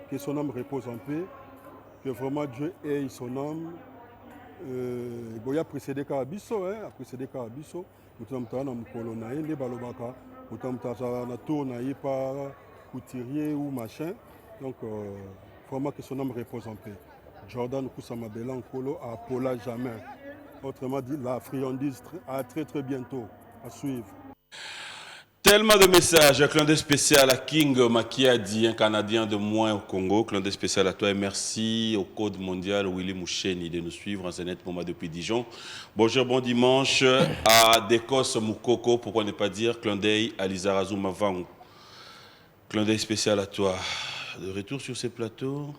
que son âme repose en paix, que vraiment Dieu ait son âme. Il a précédé Karabiso, a précédé Karabiso, nous sommes dans le colonnaï, les balobaka. Autant que tu tourné par couturier ou machin. Donc, vraiment que son âme repose en paix. Jordan Kusama Belan Kolo à Paula jamais. Autrement dit, la friandise à très très bientôt. À suivre. Tellement de messages. Un clin d'œil spécial à King Makiadi, un Canadien de moins au Congo. Clin d'œil spécial à toi et merci au Code mondial Willy Moucheni de nous suivre en Zénith Moment depuis Dijon. Bonjour, bon dimanche à Dekos Moukoko. Pourquoi ne pas dire clin d'œil à Lizarazu Mavang. Clin d'œil spécial à toi. De retour sur ces plateaux.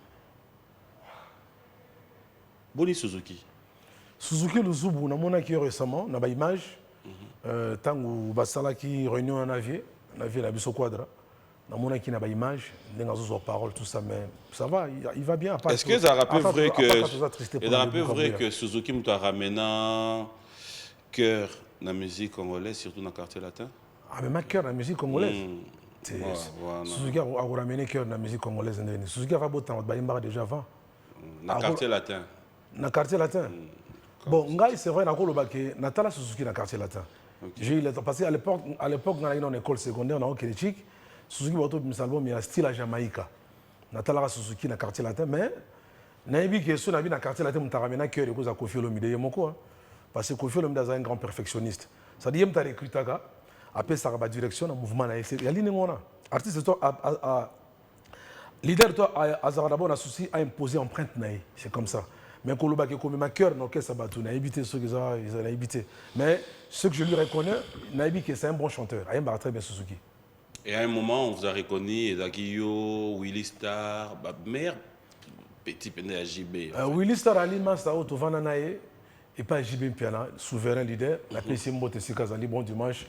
Boni Suzuki. Suzuki Luzubu, on a qui récemment, on a une image. Tangu basala qui réunion en avier la biso quadra na mona qui n'a pas image n'enga zo parole tout ça mais ça va il va bien. Est-ce que ça rappelle vrai que Suzuki m'a ramené cœur la musique congolaise surtout dans le quartier latin? Ah mais ma cœur la musique congolaise. Suzuki a ramené cœur la musique congolaise. Suzuki a fait temps baimba déjà avant. Dans le quartier latin. Dans le quartier latin. Bon, c'est vrai, que Natala Suzuki dans le quartier latin. J'ai eu le temps, parce qu'à l'époque, dans une école secondaire, on a critique, Suzuki a un album, il y a un style à Jamaïca. Natala Suzuki dans le quartier latin, mais il y a une question dans le quartier latin, on a ramené cœur de cause à Kofi Olomide, parce que Kofi Olomide est un grand perfectionniste. Ça dit qu'il y a écrit après ça a direction, un mouvement, il y a une artiste, leader, Azarabon a souci à imposer empreinte, c'est comme ça. Mais Koloba qui est comme ma cœur, non, qu'est-ce que ça va évité ceux qui ont évité. Mais ce que je lui reconnais, c'est un bon chanteur. Il y a très bien Suzuki. Et à un moment, on vous a reconnu Ezakiyo, Willy Star, mère, petit pende à JB. Willy Star Ali Masta Tovana Nae et pas JB Piana, souverain leader. La PC Mbote Sikazali, bon dimanche,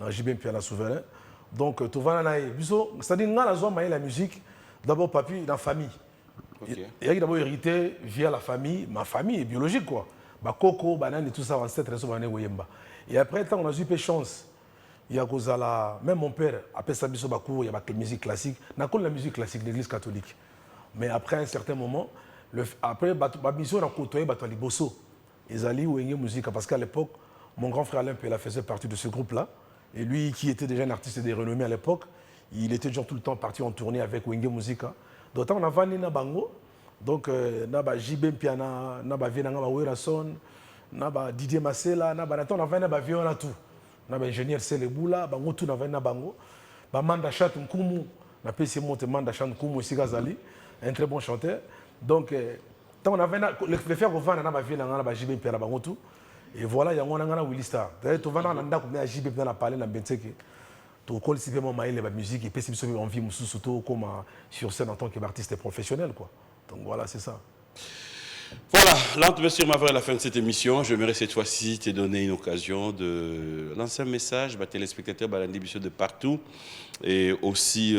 JB Piana souverain. Donc Tovana Nae, c'est-à-dire que la musique, d'abord papi, dans la famille. Il y a d'abord hérité via la famille, ma famille est biologique quoi. Bah Coco, banane et tout ça, ancêtre, et après, tant on a eu peu chance. Il y a même mon père, après ça, il y a la musique classique. On a connu la musique classique de l'église catholique. Mais après un certain moment, après, ma mission a côtoyé les Bosso. Ils allaient où il y a musique. Parce qu'à l'époque, mon grand frère Alain Pella faisait partie de ce groupe-là. Et lui, qui était déjà un artiste de renommée à l'époque, il était déjà tout le temps parti en tournée avec Wenge Musica. Donc, on a vanné na bango. Donc, on a JB Piana, on a Vienanga Werason, on a Didier Massela, on a vanné Viona tout. On a ingénieur Seleboula, bango tout na vanné na bango. Manda Chat Nkumu, on a PC Monte Manda Chat Nkumu Sigazali, un très bon chanteur. Donc, on a le faire au vent, on a Vienanga JB Piana bango tout. Et voilà, il y a un Willy Star. D'ailleurs, tu vas dans la JB Piana parler dans la Benteke. Tu colles si vraiment la musique et puis si tu as envie de surtout comme sur scène en tant qu'artiste professionnel quoi. Donc voilà, c'est ça. Voilà, là, monsieur Mavre, à la fin de cette émission, j'aimerais cette fois-ci te donner une occasion de lancer un message à téléspectateurs de partout. Et aussi,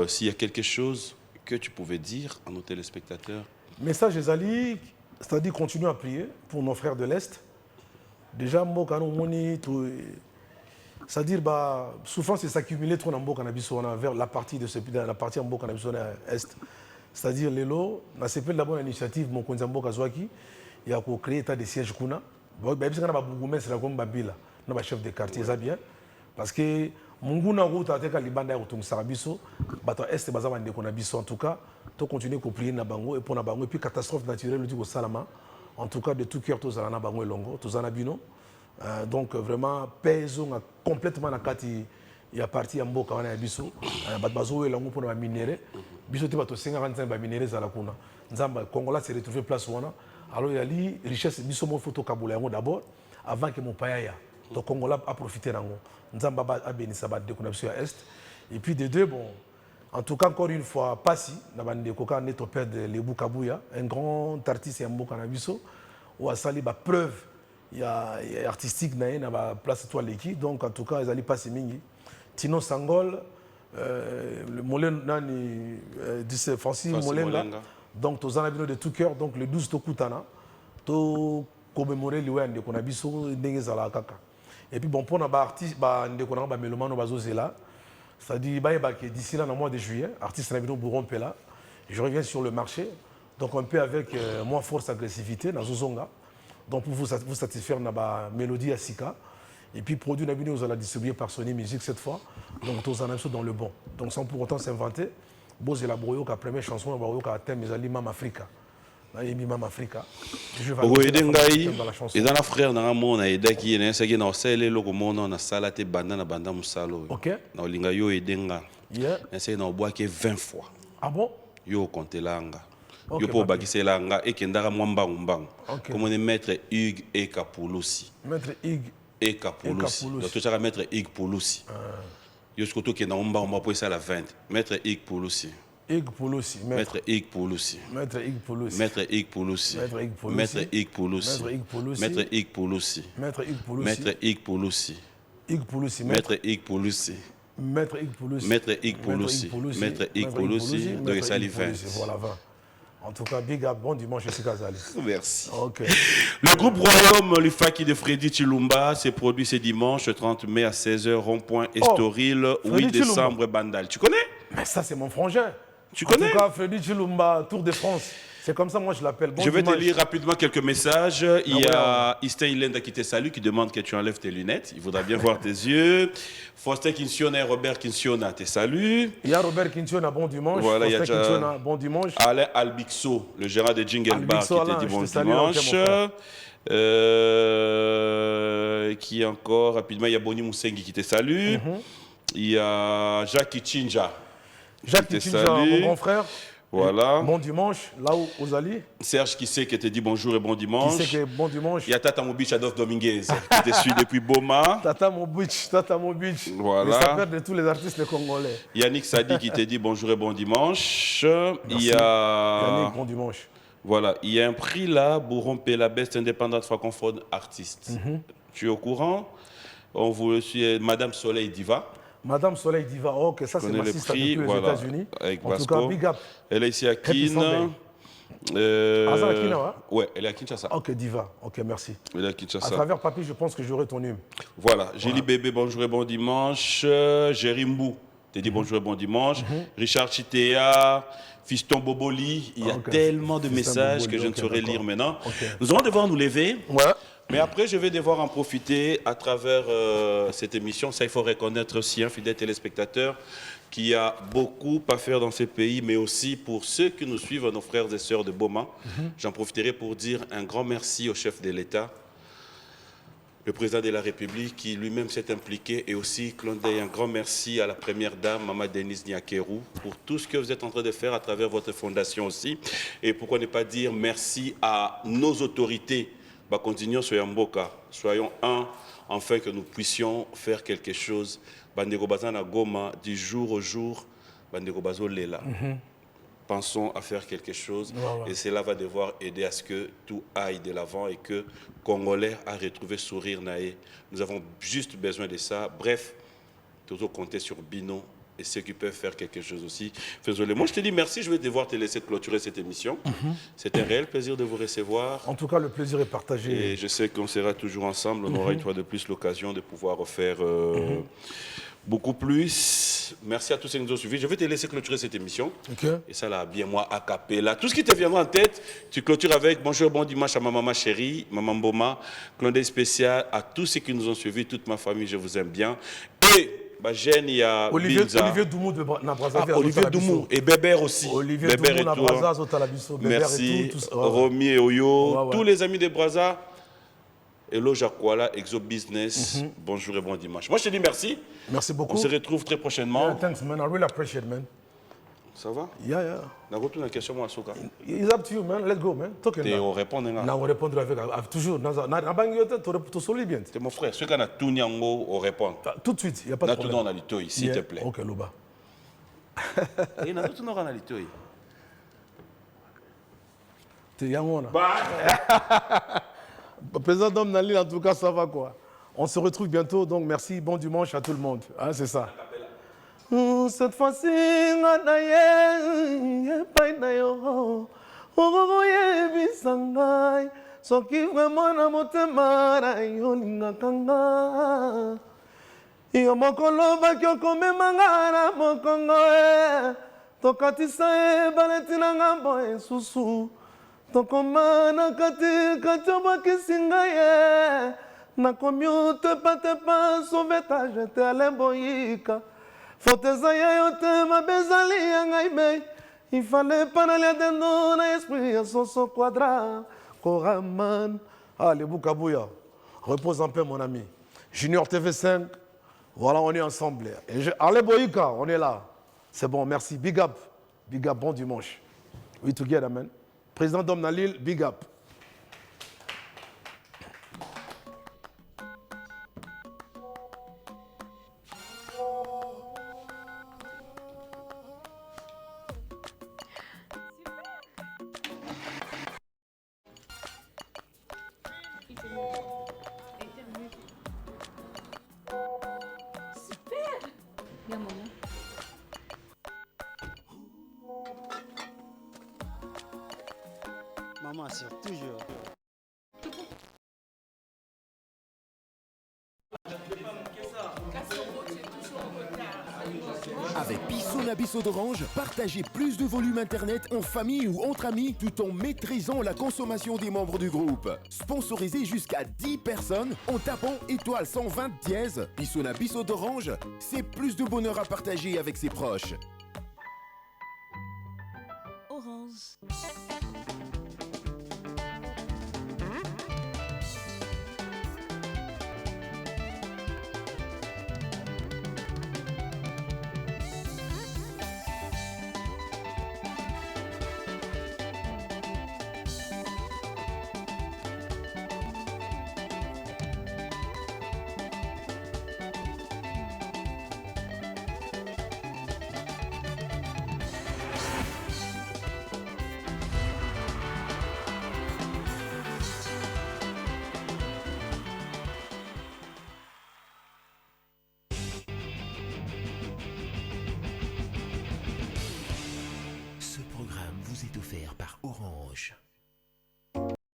s'il y a quelque chose que tu pouvais dire à nos téléspectateurs. Message Ezali, c'est-à-dire continuer à prier pour nos frères de l'Est. Déjà, c'est-à-dire souvent c'est s'accumuler trop vers la partie de la partie en Est. C'est-à-dire, Lelo, on a d'abord une initiative, mon Konzambo Kazwaki, il y a créé état de siège Kuna. Il y a chef de quartier, ça bien. Parce que Munguna route a été libanda au Sarabiso, Est Bazawande Konabiso, en tout cas, tu continues à prier Nabango et pour Nabango, et puis catastrophe naturelle, le dit au Salama, en tout cas, de tout cœur, tous Nabango et Longo, tous Anabino. Donc, vraiment, pèse complètement la carte. Il y a parti en Boka, on a biso, Bazo et Longo pour la minerais. Biso te bato 55 ba minéraux za la kuna. Nzamba Congolais s'est retrouvé place wana. Alors il y a li richesse biso mo photo kabula yango d'abord avant que mon paya. Donc Congolais a profité nango. Nzamba ba abinisa ba de kuna biso à est. Et puis de deux bon en tout cas encore une fois Passi na bande koka neto père de Lebu Kabuya, un grand artiste en Boka na biso ou a sali ba preuve il y a artistique na ba place toi l'équipe donc en tout cas ils allaient passer mingi. Tino Sangol le Molenga dit Francis Molenga. Donc tous en de tout cœur donc le 12 Tokutana to commémorer le wende qu'on a biso ndenge zala kaka. Et puis bon pour na ba artiste ba ndeko na ba melomano bazozela ça dit ba que d'ici là dans le mois de juillet artiste na bino Bourron Pela je reviens sur le marché donc un peu avec moins force agressivité na zozonga donc pour vous satisfaire na ba mélodie à Sika. Et puis, produit Nabini, vous allez distribuer par Sony Music cette fois. Donc, tous en dans le bon. Donc, sans pour autant s'inventer, Boz et la Broyo, la première chanson, la a thème, ils Mam Africa. Mam Africa. Je vais dans la chanson. Et dans la frère, dans le monde, il y a des gens qui ont fait des choses, na salate banda na banda musalo. OK. Na linga yo edenga. Yeah. Essaye na boire que 20 fois. Ah bon? Yo kontelanga. Yo po bakiselanga et kendara mwamba mbang. Comme on est maître Hugues et Kapouloussi. Maître Hugues et Kapouloussi. Donc tu as maître Hugues Pouloussi. Yo skoto ke na omba pour ça la 20. Maître Hugues Pouloussi. Hugues Pouloussi. Maître Hugues Pouloussi. Maître Hugues Pouloussi. Maître Hugues Pouloussi. Maître Hugues Pouloussi. Maître Hugues Pouloussi. Maître Hugues Pouloussi. Maître Hugues Pouloussi. Hugues Pouloussi. Maître Hugues Pouloussi. Maître Hugues Pouloussi. Maître Hugues Pouloussi. Maître Hugues Pouloussi. Donc ça les 20. Voilà 20. En tout cas, big up, bon dimanche, c'est Kazali. Merci. Okay. Le groupe Royaume, l'UFAKI de Freddy Chilumba, s'est produit ce dimanche 30 mai à 16h, rond-point Estoril, 8 décembre, Bandal. Tu connais? Mais ça, c'est mon frangin. Tu connais? En tout cas, Freddy Chilumba, Tour de France. C'est comme ça, moi, je l'appelle. Bon je vais dimanche. te lire rapidement quelques messages. Il y a Istin Ilenda qui te salue, qui demande que tu enlèves tes lunettes. Il voudra bien voir tes yeux. Faustin Kinsiona et Robert Kinsiona te saluent. Il y a Robert Kinsiona, bon dimanche. Voilà, il y a Kinsiona, bon dimanche. Alain Albixo, le gérant de Jingle Bar, qui te dit bon dimanche. Qui encore rapidement, il y a Boni Moussengi qui te salue. Il y a Jacques Chinja. Jacques Chinja, mon grand frère. Voilà. Bon dimanche, là où vous allez. Serge qui sait que te dit bonjour et bon dimanche. Qui sait que bon dimanche. Il y a Tata Mobich Adolphe Dominguez qui te suit depuis Boma. Tata Mobich. Voilà. Ça perd de tous les artistes congolais. Yannick Sadi qui te dit bonjour et bon dimanche. Merci. Il y a Yannick, bon dimanche. Voilà, il y a un prix là, Bourron la Best Indépendante francophone artiste. Tu es au courant? On vous suit, Madame Soleil Diva. Madame Soleil Diva, ok, ça c'est Connaît ma le sister prix, depuis les voilà, États-Unis. avec En tout Vasco. cas, big up. Elle est ici à Happy Sunday. Kin. Ah, ça, à Kin, ouais? Ouais, elle est à Kinshasa. Ok, Diva, ok, merci. Elle est à À Kinshasa. travers Papy, je pense que j'aurai ton numéro. Voilà, Gélie Bébé, bonjour et bon dimanche. Jérimou, t'es dit bonjour et bon dimanche. Richard Chitea, Fiston Boboli, il y a Ok. tellement de Fiston messages Boboli, que je ne ok, saurais d'accord. lire maintenant. Ok. Nous allons devoir nous lever. Ouais. Mais après, je vais devoir en profiter à travers cette émission. Ça, il faut reconnaître aussi un fidèle téléspectateur qui a beaucoup à faire dans ces pays, mais aussi pour ceux qui nous suivent, nos frères et sœurs de Boma. J'en profiterai pour dire un grand merci au chef de l'État, le président de la République, qui lui-même s'est impliqué, et aussi, Clondey, un grand merci à la première dame, Maman Denise Niakerou, pour tout ce que vous êtes en train de faire à travers votre fondation aussi. Et pourquoi ne pas dire merci à nos autorités. Bah, continuons sur Yamboka, soyons un, afin que nous puissions faire quelque chose. Bandego Bazana Goma, du jour au jour, Bandego Bazo Lela. Pensons à faire quelque chose et cela va devoir aider à ce que tout aille de l'avant et que Congolais a retrouvé sourire naé. Nous avons juste besoin de ça. Bref, toujours compter sur Bino et ceux qui peuvent faire quelque chose aussi. Faisons-le. Moi, je te dis merci. Je vais devoir te laisser clôturer cette émission. C'est un réel plaisir de vous recevoir. En tout cas, le plaisir est partagé. Et je sais qu'on sera toujours ensemble. On aura une fois de plus l'occasion de pouvoir refaire beaucoup plus. Merci à tous ceux qui nous ont suivis. Je vais te laisser clôturer cette émission. Ok. Et ça, là, bien moi, a cappella. Tout ce qui te viendra en tête, tu clôtures avec bonjour, bon dimanche à ma maman chérie, maman Boma, clin d'œil spécial à tous ceux qui nous ont suivis, toute ma famille, je vous aime bien. Et, bah, Jeanne, il y a Olivier Bilza. Doumou de Brazzaville. Olivier Doumou et Bébert aussi. Olivier Bébert Doumou et de toi. Brazzaville, Zotalabiso, Bébert Merci, et tout. Romy et Oyo, Ouais, ouais. tous les amis de Brazza. Hello Jacquala, Exo Business, bonjour et bon dimanche. Moi je te dis merci. Merci beaucoup. On se retrouve très prochainement. Yeah, thanks, man. I really appreciate it, man. Ça va? Yeah. On a retourné la question, moi, Soka. It's up to you, man. Let's go, man. Talk Et on now. répond, On répondre avec toujours. Tu solide bien. c'est mon frère. Ceux qui ont tout Nyango, on répond. Tout de suite, il n'y a pas de On a tout problème. dans la litoï, s'il te plaît. Ok, Loba. Et on a tout dans la litoï. T'es Yangona. Président Dom Nali, en tout cas, ça va quoi. On se retrouve bientôt, donc merci, bon dimanche à tout le monde. Hein, c'est ça. Cette fois-ci, soki vraiment na motema na yo lingaka nga yo mokolo baki okomemanga na mokongo tokatisa ebale ntina ngambo esusu tokoma na katikati obakisi ngai nakomi otepatepa sauvetage te alemboyika foto eza ya yo te mabe ezali ya ngai me ifale pa nalia dendo na esprit ya soso quadra Koraman. Allez, Boukabouya, repose en paix, mon ami. Junior TV5, voilà, on est ensemble. Allez, Boïka, on est là. C'est bon, merci. Big up, bon dimanche. We together, man. Président Dom Nalil, big up. Bien, maman. Maman assure toujours. Avec Bissot Nabisso d'Orange, partagez plus de volume internet en famille ou entre amis tout en maîtrisant la consommation des membres du groupe. Sponsorisé jusqu'à 10 personnes en tapant étoile 120 dièse. Bissot Nabisso d'Orange, c'est plus de bonheur à partager avec ses proches. Orange.